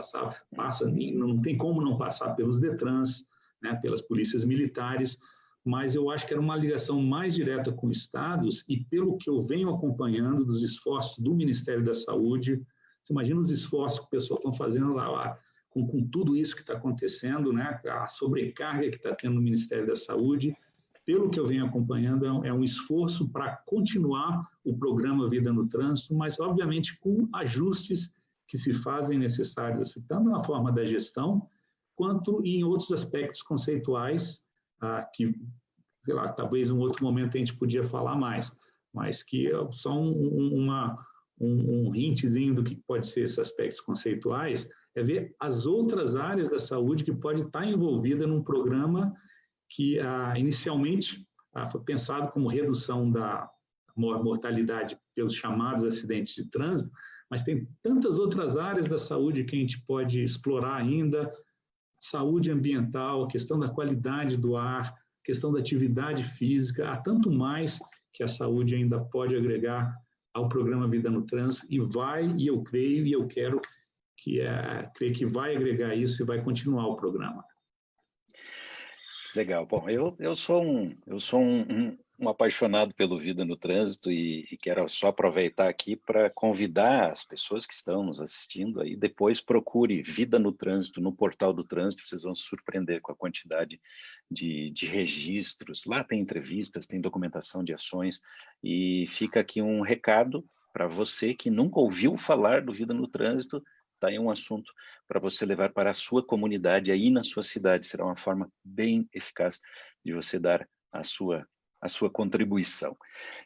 não tem como não passar pelos DETRANs, né, pelas polícias militares, mas eu acho que era uma ligação mais direta com estados, e pelo que eu venho acompanhando dos esforços do Ministério da Saúde, você imagina os esforços que o pessoal está fazendo lá com tudo isso que está acontecendo, né, a sobrecarga que está tendo no Ministério da Saúde. Pelo que eu venho acompanhando, é um esforço para continuar o programa Vida no Trânsito, mas, obviamente, com ajustes que se fazem necessários, assim, tanto na forma da gestão, quanto em outros aspectos conceituais, que, sei lá, talvez em um outro momento a gente podia falar mais, mas que é só um hintzinho do que pode ser esses aspectos conceituais, é ver as outras áreas da saúde que pode estar envolvida num programa que inicialmente foi pensado como redução da mortalidade pelos chamados acidentes de trânsito, mas tem tantas outras áreas da saúde que a gente pode explorar ainda: saúde ambiental, questão da qualidade do ar, questão da atividade física, há tanto mais que a saúde ainda pode agregar ao programa Vida no Trânsito, e eu creio e eu quero creio que vai agregar isso e vai continuar o programa. Legal. Bom, eu sou um apaixonado pelo Vida no Trânsito e quero só aproveitar aqui para convidar as pessoas que estão nos assistindo aí, depois procure Vida no Trânsito no portal do Trânsito, vocês vão se surpreender com a quantidade de registros. Lá tem entrevistas, tem documentação de ações e fica aqui um recado para você que nunca ouviu falar do Vida no Trânsito. Está aí um assunto para você levar para a sua comunidade, aí na sua cidade. Será uma forma bem eficaz de você dar a sua contribuição.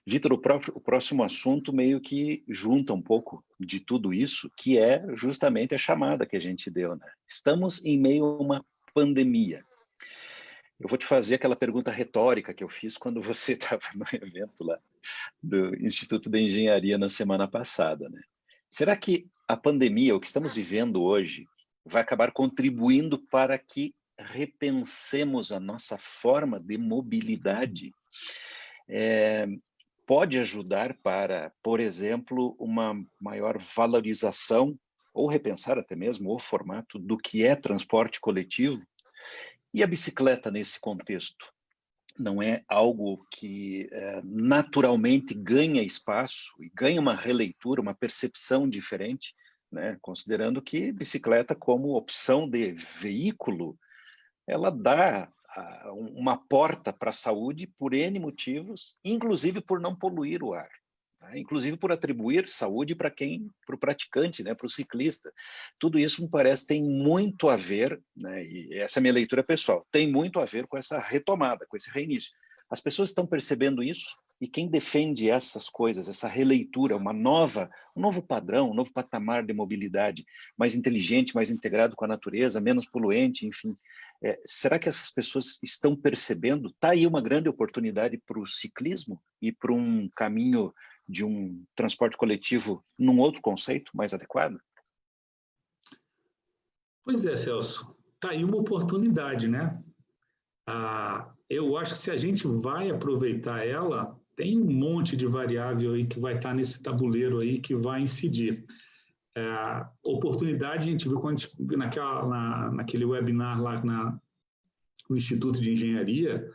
Vitor, o próximo assunto meio que junta um pouco de tudo isso, que é justamente a chamada que a gente deu, né? Estamos em meio a uma pandemia. Eu vou te fazer aquela pergunta retórica que eu fiz quando você estava no evento lá do Instituto de Engenharia na semana passada, né? Será que a pandemia, o que estamos vivendo hoje, vai acabar contribuindo para que repensemos a nossa forma de mobilidade? Pode ajudar para, por exemplo, uma maior valorização, ou repensar até mesmo o formato do que é transporte coletivo? E a bicicleta nesse contexto? Não é algo que naturalmente ganha espaço e ganha uma releitura, uma percepção diferente, né? Considerando que bicicleta como opção de veículo, ela dá uma porta para a saúde por N motivos, inclusive por não poluir o ar. Inclusive por atribuir saúde para o praticante, né, para o ciclista. Tudo isso me parece tem muito a ver, né, e essa é a minha leitura pessoal, tem muito a ver com essa retomada, com esse reinício. As pessoas estão percebendo isso e quem defende essas coisas, essa releitura, um novo padrão, um novo patamar de mobilidade, mais inteligente, mais integrado com a natureza, menos poluente, enfim. Será que essas pessoas estão percebendo? Está aí uma grande oportunidade para o ciclismo e para um caminho de um transporte coletivo num outro conceito mais adequado? Pois é, Celso. Está aí uma oportunidade, né? Eu acho que se a gente vai aproveitar ela, tem um monte de variável aí que vai estar nesse tabuleiro aí que vai incidir. Oportunidade, a gente viu quando a gente viu naquele webinar lá no Instituto de Engenharia,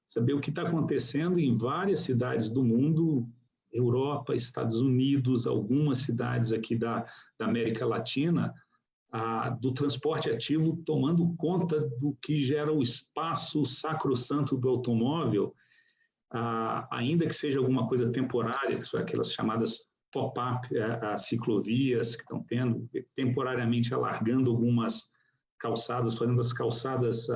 saber o que está acontecendo em várias cidades do mundo, Europa, Estados Unidos, algumas cidades aqui da América Latina, do transporte ativo tomando conta do que gera o espaço sacrossanto do automóvel, ainda que seja alguma coisa temporária, que são aquelas chamadas pop-up, ciclovias que estão tendo, temporariamente alargando algumas calçadas, fazendo as calçadas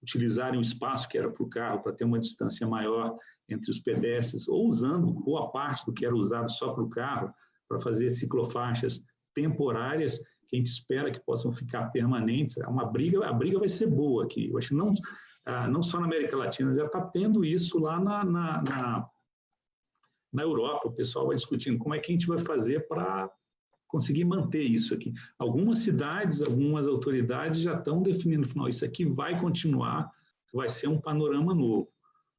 utilizarem o espaço que era para o carro para ter uma distância maior entre os pedestres, ou usando boa parte do que era usado só para o carro, para fazer ciclofaixas temporárias, que a gente espera que possam ficar permanentes. A briga vai ser boa aqui. Eu acho que não só na América Latina, já está tendo isso lá na Europa. O pessoal vai discutindo como é que a gente vai fazer para conseguir manter isso aqui. Algumas cidades, algumas autoridades já estão definindo, não, isso aqui vai continuar, vai ser um panorama novo.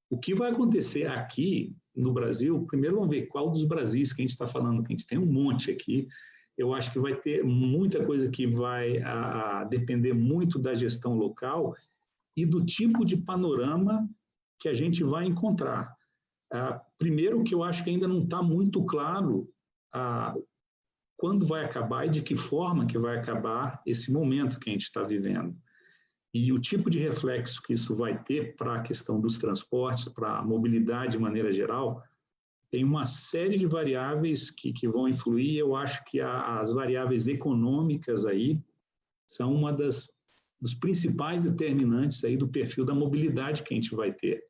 O que vai acontecer aqui no Brasil, primeiro vamos ver qual dos Brasis que a gente está falando, que a gente tem um monte aqui. Eu acho que vai ter muita coisa que vai depender muito da gestão local e do tipo de panorama que a gente vai encontrar. Primeiro, que eu acho que ainda não está muito claro quando vai acabar e de que forma que vai acabar esse momento que a gente está vivendo. E o tipo de reflexo que isso vai ter para a questão dos transportes, para a mobilidade de maneira geral, tem uma série de variáveis que vão influir. Eu acho que as variáveis econômicas aí são uma dos principais determinantes aí do perfil da mobilidade que a gente vai ter.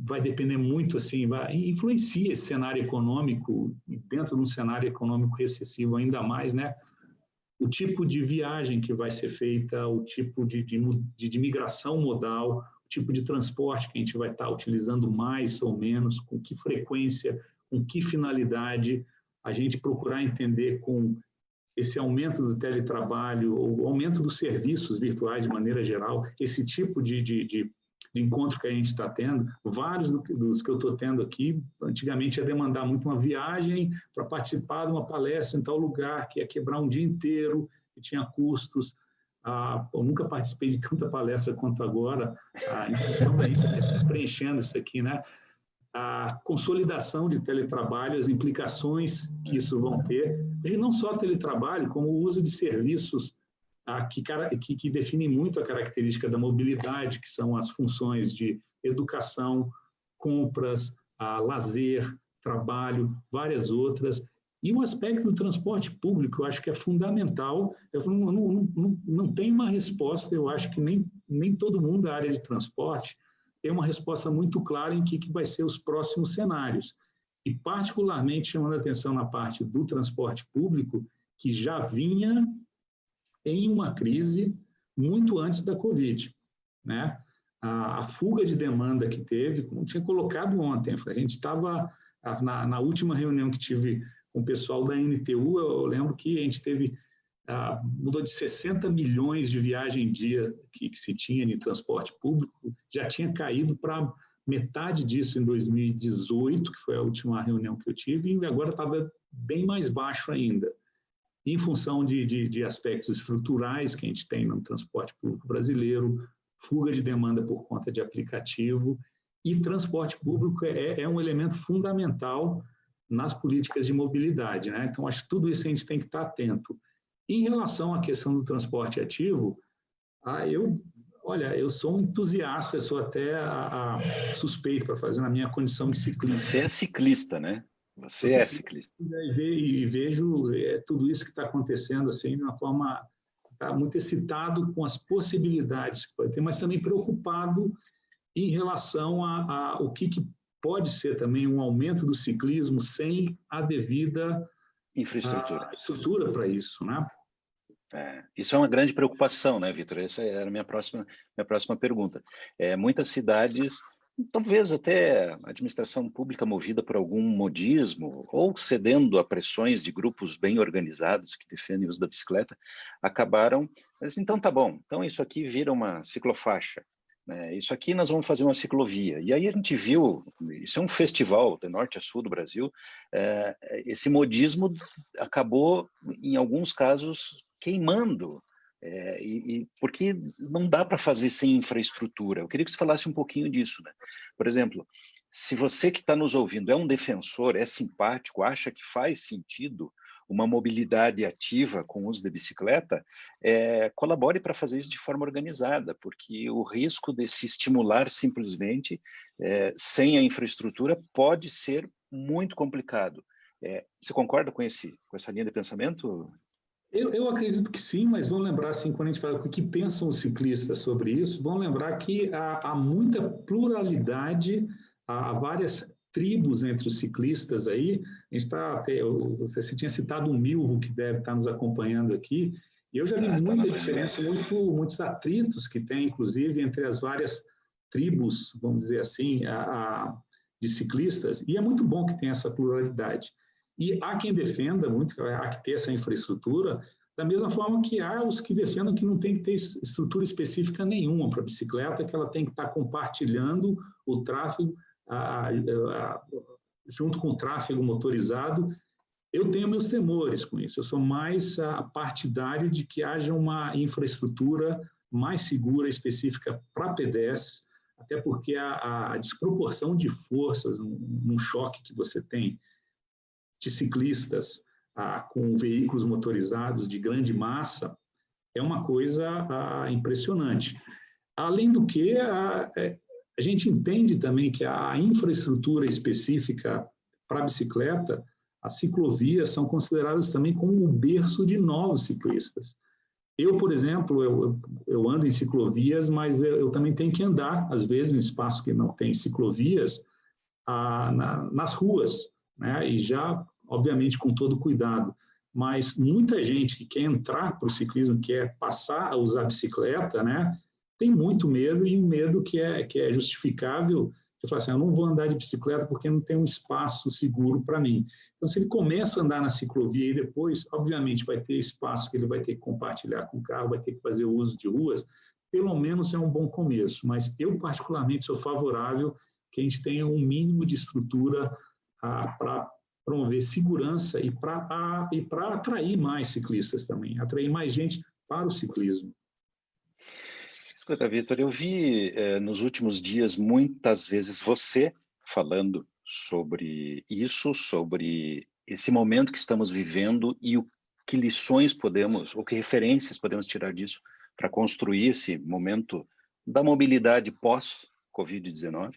Vai depender muito, assim, influencia esse cenário econômico, e dentro de um cenário econômico recessivo ainda mais, né? O tipo de viagem que vai ser feita, o tipo de migração modal, o tipo de transporte que a gente vai estar utilizando mais ou menos, com que frequência, com que finalidade, a gente procurar entender com esse aumento do teletrabalho, o aumento dos serviços virtuais de maneira geral, esse tipo de encontro que a gente está tendo, vários dos que eu estou tendo aqui, antigamente ia demandar muito uma viagem para participar de uma palestra em tal lugar, que ia quebrar um dia inteiro, que tinha custos. Eu nunca participei de tanta palestra quanto agora, em função da preenchendo isso aqui, né? A consolidação de teletrabalho, as implicações que isso vão ter, e não só teletrabalho, como o uso de serviços que definem muito a característica da mobilidade, que são as funções de educação, compras, lazer, trabalho, várias outras. E o aspecto do transporte público, eu acho que é fundamental. Eu não tem uma resposta, eu acho que nem todo mundo da área de transporte tem uma resposta muito clara em que vai ser os próximos cenários. E, particularmente, chamando a atenção na parte do transporte público, que já vinha em uma crise muito antes da Covid, né? A fuga de demanda que teve, como tinha colocado ontem, a gente estava, na última reunião que tive com o pessoal da NTU, eu lembro que a gente teve, mudou de 60 milhões de viagem dia que se tinha em transporte público, já tinha caído para metade disso em 2018, que foi a última reunião que eu tive, e agora estava bem mais baixo ainda, em função de aspectos estruturais que a gente tem no transporte público brasileiro, fuga de demanda por conta de aplicativo, e transporte público é um elemento fundamental nas políticas de mobilidade, né? Então, acho que tudo isso a gente tem que estar atento. Em relação à questão do transporte ativo, eu sou um entusiasta, sou até suspeito para fazer na minha condição de ciclista. Você é ciclista, né? Você é ciclista. E vejo tudo isso que está acontecendo assim, de uma forma... Está muito excitado com as possibilidades que pode ter, mas também preocupado em relação ao que pode ser também um aumento do ciclismo sem a devida infraestrutura para isso, né? Isso é uma grande preocupação, né, Vitor? Essa era a minha próxima pergunta. Muitas cidades, talvez até a administração pública movida por algum modismo ou cedendo a pressões de grupos bem organizados que defendem o uso da bicicleta, acabaram, mas então tá bom, então isso aqui vira uma ciclofaixa, né? Isso aqui nós vamos fazer uma ciclovia. E aí a gente viu, isso é um festival de norte a sul do Brasil, esse modismo acabou, em alguns casos, queimando, porque não dá para fazer sem infraestrutura. Eu queria que você falasse um pouquinho disso, né? Por exemplo, se você que está nos ouvindo é um defensor, é simpático, acha que faz sentido uma mobilidade ativa com o uso da bicicleta, colabore para fazer isso de forma organizada, porque o risco de se estimular simplesmente sem a infraestrutura pode ser muito complicado. Você concorda com essa linha de pensamento? Eu acredito que sim, mas vamos lembrar, assim, quando a gente fala o que pensam os ciclistas sobre isso, vamos lembrar que há muita pluralidade, há várias tribos entre os ciclistas aí. A gente você tinha citado o Milvo, que deve estar nos acompanhando aqui, e eu já vi muita diferença, muitos atritos que tem, inclusive, entre as várias tribos, vamos dizer assim, de ciclistas, e é muito bom que tenha essa pluralidade. E há quem defenda muito, há que ter essa infraestrutura, da mesma forma que há os que defendam que não tem que ter estrutura específica nenhuma para a bicicleta, que ela tem que estar compartilhando o tráfego junto com o tráfego motorizado. Eu tenho meus temores com isso, eu sou mais partidário de que haja uma infraestrutura mais segura, específica para pedestres, até porque a desproporção de forças num choque que você tem de ciclistas com veículos motorizados de grande massa é uma coisa impressionante. Além do que, a gente entende também que a infraestrutura específica para a bicicleta, as ciclovias são consideradas também como o berço de novos ciclistas. Eu, por exemplo, eu ando em ciclovias, mas eu também tenho que andar, às vezes, em espaço que não tem ciclovias, nas ruas, né? E já, obviamente, com todo cuidado. Mas muita gente que quer entrar para o ciclismo, quer passar a usar a bicicleta, né? Tem muito medo, e um medo que é justificável, de falar assim, eu não vou andar de bicicleta porque não tem um espaço seguro para mim. Então, se ele começa a andar na ciclovia e depois, obviamente, vai ter espaço que ele vai ter que compartilhar com o carro, vai ter que fazer uso de ruas, pelo menos é um bom começo. Mas eu, particularmente, sou favorável que a gente tenha um mínimo de estrutura para promover segurança e para atrair mais ciclistas também, atrair mais gente para o ciclismo. Escuta, Vitor, eu vi nos últimos dias muitas vezes você falando sobre isso, sobre esse momento que estamos vivendo e que lições podemos, ou que referências podemos tirar disso para construir esse momento da mobilidade pós-Covid-19.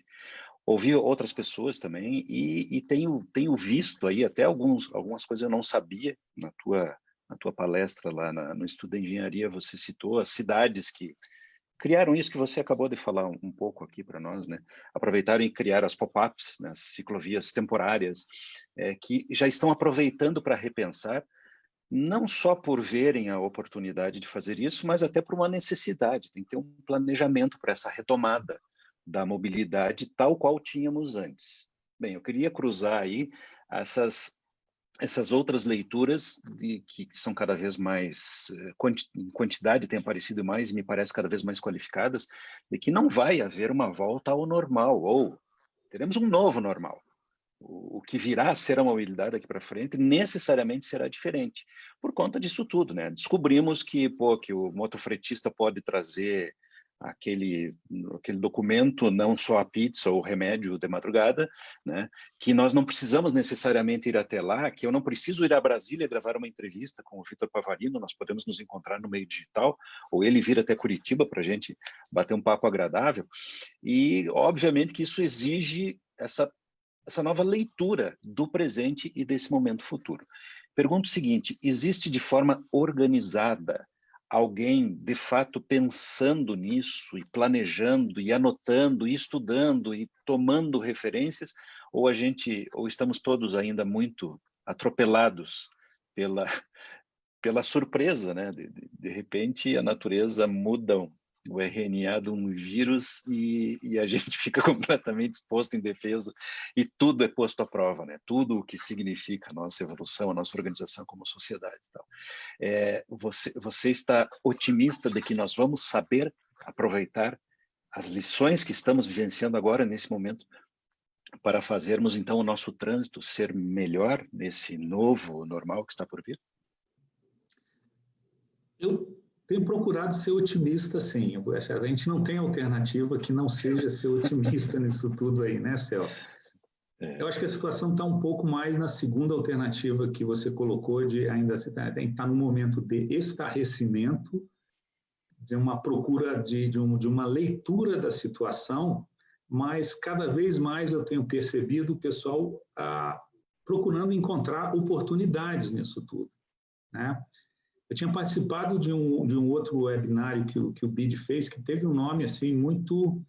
Ouvi outras pessoas também e tenho visto aí até algumas coisas eu não sabia na tua palestra lá no Estudo de Engenharia, você citou as cidades que criaram isso que você acabou de falar um pouco aqui para nós, né? Aproveitaram e criaram as pop-ups, né? As ciclovias temporárias, que já estão aproveitando para repensar, não só por verem a oportunidade de fazer isso, mas até por uma necessidade. Tem que ter um planejamento para essa retomada da mobilidade tal qual tínhamos antes. Bem, eu queria cruzar aí essas outras leituras que são cada vez mais, em quantidade tem aparecido mais e me parece cada vez mais qualificadas, de que não vai haver uma volta ao normal, ou teremos um novo normal. O que virá a ser a mobilidade daqui para frente necessariamente será diferente, por conta disso tudo, né? Descobrimos que o motofretista pode trazer aquele documento, não só a pizza ou o remédio de madrugada, né? Que nós não precisamos necessariamente ir até lá, que eu não preciso ir a Brasília gravar uma entrevista com o Vitor Pavarino, nós podemos nos encontrar no meio digital, ou ele vir até Curitiba para a gente bater um papo agradável. E, obviamente, que isso exige essa nova leitura do presente e desse momento futuro. Pergunto o seguinte, existe de forma organizada alguém, de fato, pensando nisso e planejando e anotando e estudando e tomando referências, ou estamos todos ainda muito atropelados pela surpresa, né? De repente, a natureza muda o RNA de um vírus e a gente fica completamente exposto, indefeso, e tudo é posto à prova, né? Tudo o que significa a nossa evolução, a nossa organização como sociedade e tal. Você está otimista de que nós vamos saber aproveitar as lições que estamos vivenciando agora, nesse momento, para fazermos, então, o nosso trânsito ser melhor nesse novo normal que está por vir? Eu tenho procurado ser otimista, sim. A gente não tem alternativa que não seja ser otimista nisso tudo aí, né, Celso? Eu acho que a situação está um pouco mais na segunda alternativa que você colocou, de ainda estar no momento de estarrecimento, de uma procura de uma leitura da situação, mas cada vez mais eu tenho percebido o pessoal procurando encontrar oportunidades nisso tudo, né? Eu tinha participado de um outro webinário que o BID fez, que teve um nome assim muito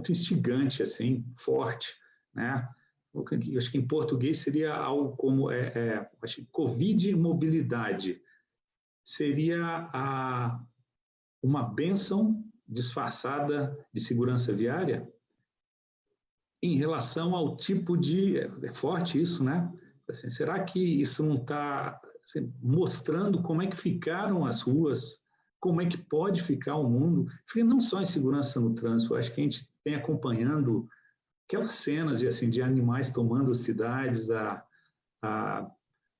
instigante, assim, forte, né? Acho que em português seria algo como acho que Covid mobilidade. Seria uma bênção disfarçada de segurança viária em relação ao tipo de... É forte isso, né? Assim, será que isso não está mostrando como é que ficaram as ruas, como é que pode ficar o mundo, não só em segurança no trânsito, acho que a gente tem acompanhando aquelas cenas assim, de animais tomando cidades,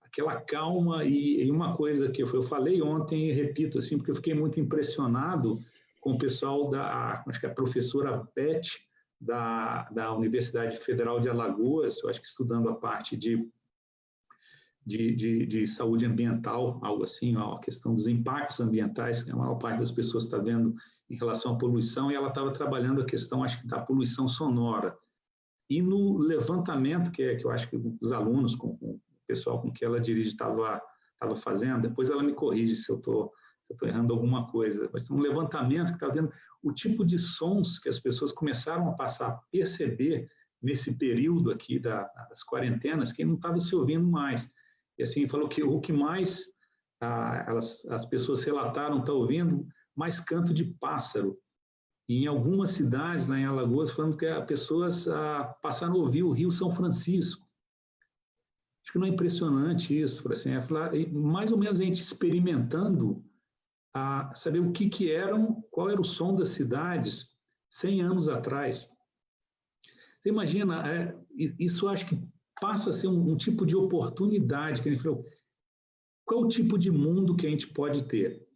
aquela calma, e uma coisa que eu falei ontem e repito, assim, porque eu fiquei muito impressionado com o pessoal acho que a professora Beth, da Universidade Federal de Alagoas, eu acho que estudando a parte de saúde ambiental, algo assim, a questão dos impactos ambientais, que a maior parte das pessoas está vendo em relação à poluição, e ela estava trabalhando a questão, acho que, da poluição sonora. E no levantamento, que eu acho que os alunos, com o pessoal com que ela dirige, estava fazendo, depois ela me corrige se eu estou errando alguma coisa, mas um levantamento que está vendo o tipo de sons que as pessoas começaram a passar a perceber nesse período aqui das quarentenas, que não estava se ouvindo mais. E assim, falou que o que mais as pessoas relataram estar ouvindo, mais canto de pássaro. E em algumas cidades, lá em Alagoas, falando que as pessoas passaram a ouvir o Rio São Francisco. Acho que não é impressionante isso, assim, mais ou menos a gente experimentando saber o que qual era o som das cidades 100 anos atrás. Você imagina, isso acho que passa a ser um tipo de oportunidade, que a gente falou, qual o tipo de mundo que a gente pode ter?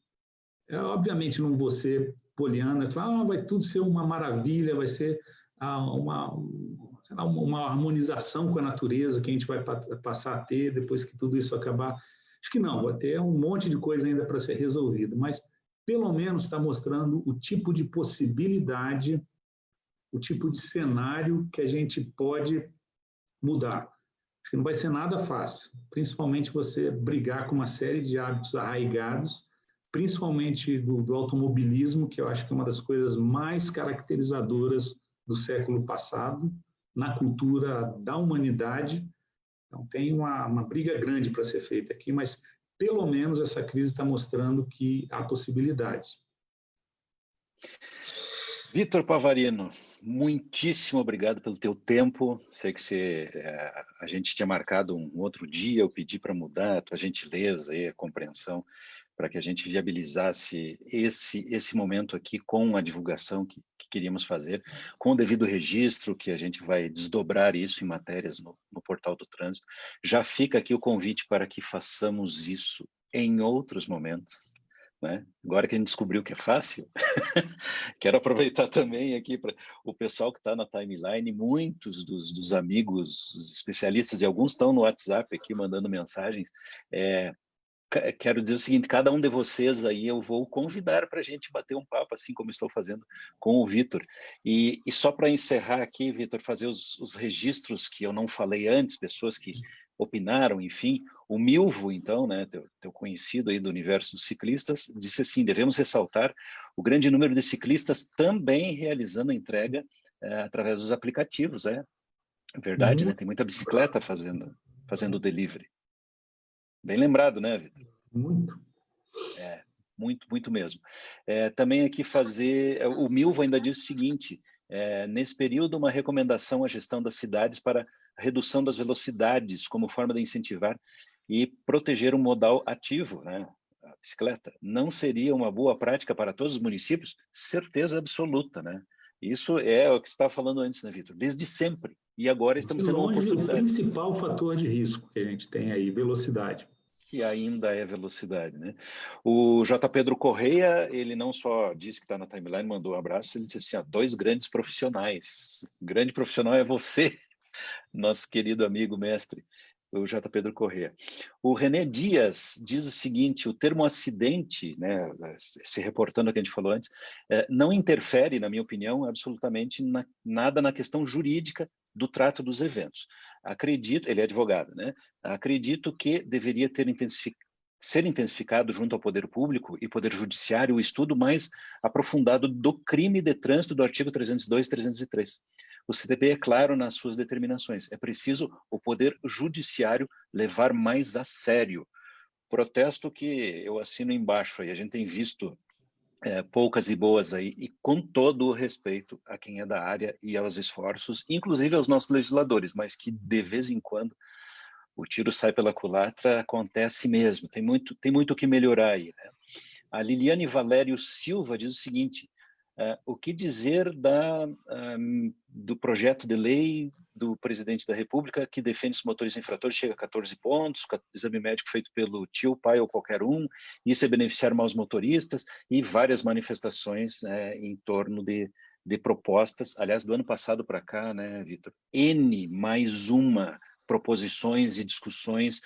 Obviamente não vou ser poliana, falar, vai tudo ser uma maravilha, vai ser uma harmonização com a natureza que a gente vai passar a ter depois que tudo isso acabar. Acho que não, vai ter um monte de coisa ainda para ser resolvido, mas pelo menos está mostrando o tipo de possibilidade, o tipo de cenário que a gente pode mudar. Acho que não vai ser nada fácil, principalmente você brigar com uma série de hábitos arraigados, principalmente do automobilismo, que eu acho que é uma das coisas mais caracterizadoras do século passado, na cultura da humanidade. Então, tem uma briga grande para ser feita aqui, mas pelo menos essa crise está mostrando que há possibilidades. Vitor Pavarino, muitíssimo obrigado pelo teu tempo. Sei que a gente tinha marcado um outro dia, eu pedi para mudar, a tua gentileza e a compreensão, para que a gente viabilizasse esse momento aqui com a divulgação que queríamos fazer, com o devido registro, que a gente vai desdobrar isso em matérias no Portal do Trânsito. Já fica aqui o convite para que façamos isso em outros momentos, né? Agora que a gente descobriu que é fácil, quero aproveitar também aqui para o pessoal que está na timeline, muitos dos amigos especialistas, e alguns estão no WhatsApp aqui mandando mensagens, quero dizer o seguinte, cada um de vocês aí eu vou convidar para a gente bater um papo, assim como estou fazendo com o Vitor. E só para encerrar aqui, Vitor, fazer os registros que eu não falei antes, pessoas que opinaram, enfim, o Milvo, então, né, teu conhecido aí do universo dos ciclistas, disse assim, devemos ressaltar o grande número de ciclistas também realizando a entrega através dos aplicativos, verdade, né? Tem muita bicicleta fazendo delivery. Bem lembrado, né, Vitor? Muito. Muito mesmo. Também aqui o Milvo ainda diz o seguinte, nesse período, uma recomendação à gestão das cidades para a redução das velocidades como forma de incentivar e proteger o modal ativo, né? A bicicleta. Não seria uma boa prática para todos os municípios? Certeza absoluta, né? Isso é o que você estava falando antes, né, Vitor? Desde sempre. E agora estamos tendo uma oportunidade. O principal fator de risco que a gente tem aí, velocidade. Que ainda é velocidade, né? O J. Pedro Correia, ele não só disse que está na timeline, mandou um abraço, ele disse assim, 2 grandes profissionais. Grande profissional é você, nosso querido amigo mestre, o J. Pedro Correia. O René Dias diz o seguinte, o termo acidente, né, se reportando ao que a gente falou antes, não interfere, na minha opinião, absolutamente nada na questão jurídica do trato dos eventos. Acredito, ele é advogado, né? Acredito que deveria ser intensificado junto ao Poder Público e Poder Judiciário o estudo mais aprofundado do crime de trânsito do artigo 302 e 303. O CTP é claro nas suas determinações. É preciso o Poder Judiciário levar mais a sério. Protesto que eu assino embaixo aí. A gente tem visto poucas e boas aí, e com todo o respeito a quem é da área e aos esforços, inclusive aos nossos legisladores, mas que de vez em quando o tiro sai pela culatra, acontece mesmo. Tem muito o que melhorar aí, né? A Liliane Valério Silva diz o seguinte, o que dizer do projeto de lei do presidente da República que defende os motoristas infratores, chega a 14 pontos, exame médico feito pelo tio, pai ou qualquer um, isso é beneficiar maus motoristas e várias manifestações em torno de propostas. Aliás, do ano passado para cá, né, Vitor? Mais uma proposições e discussões,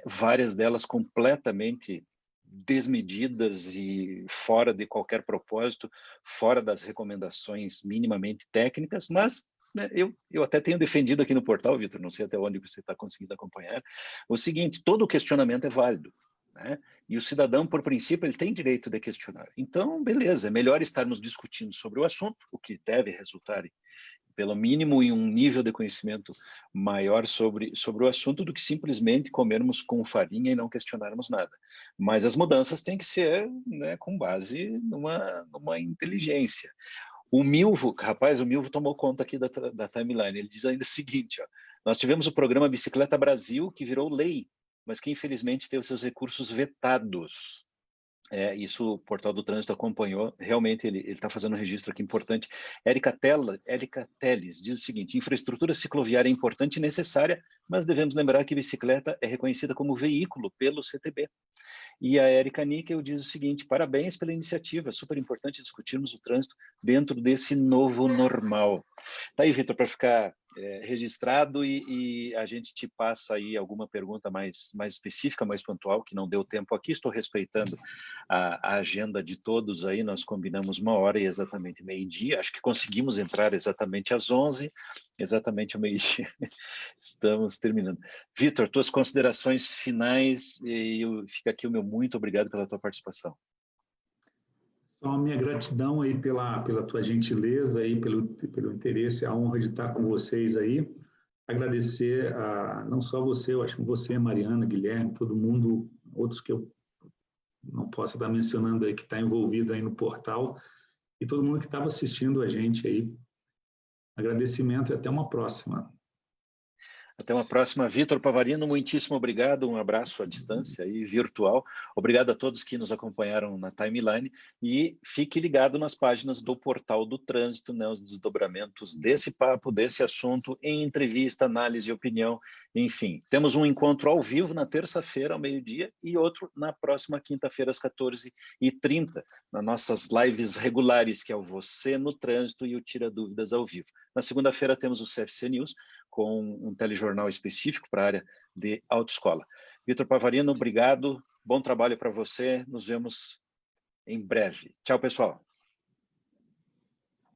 várias delas completamente desmedidas e fora de qualquer propósito, fora das recomendações minimamente técnicas, mas né, eu até tenho defendido aqui no portal, Vitor, não sei até onde você está conseguindo acompanhar, o seguinte, todo questionamento é válido, né? E o cidadão, por princípio, ele tem direito de questionar. Então, beleza, é melhor estarmos discutindo sobre o assunto, o que deve resultar pelo mínimo em um nível de conhecimento maior sobre o assunto do que simplesmente comermos com farinha e não questionarmos nada. Mas as mudanças têm que ser, né, com base numa inteligência. O Milvo tomou conta aqui da timeline, ele diz ainda o seguinte, nós tivemos o programa Bicicleta Brasil, que virou lei, mas que infelizmente teve seus recursos vetados. Isso o Portal do Trânsito acompanhou, realmente ele está fazendo um registro aqui importante. Érica Teles diz o seguinte: infraestrutura cicloviária é importante e necessária, mas devemos lembrar que bicicleta é reconhecida como veículo pelo CTB. E a Érica Níquel diz o seguinte: parabéns pela iniciativa, super importante discutirmos o trânsito dentro desse novo normal. Tá aí, Vitor, para ficar registrado e a gente te passa aí alguma pergunta mais específica, mais pontual, que não deu tempo aqui. Estou respeitando a agenda de todos aí, nós combinamos 1h e exatamente meio-dia, acho que conseguimos entrar exatamente às 11h, exatamente ao meio-dia. Estamos terminando. Vitor, tuas considerações finais, e fica aqui o meu muito obrigado pela tua participação. Só a minha gratidão aí pela tua gentileza, aí, pelo interesse, a honra de estar com vocês aí. Agradecer não só você, eu acho que você, Mariana, Guilherme, todo mundo, outros que eu não posso estar mencionando aí, que está envolvido aí no portal, e todo mundo que estava assistindo a gente aí. Agradecimento e até uma próxima. Até uma próxima. Vitor Pavarino, muitíssimo obrigado, um abraço à distância e virtual. Obrigado a todos que nos acompanharam na timeline e fique ligado nas páginas do Portal do Trânsito, né, os desdobramentos desse papo, desse assunto, em entrevista, análise e opinião, enfim. Temos um encontro ao vivo na terça-feira, ao meio-dia, e outro na próxima quinta-feira, às 14h30, nas nossas lives regulares, que é o Você no Trânsito e o Tira Dúvidas ao vivo. Na segunda-feira temos o CFC News, com um telejornal específico para a área de autoescola. Vitor Pavarino, obrigado, bom trabalho para você, nos vemos em breve. Tchau, pessoal.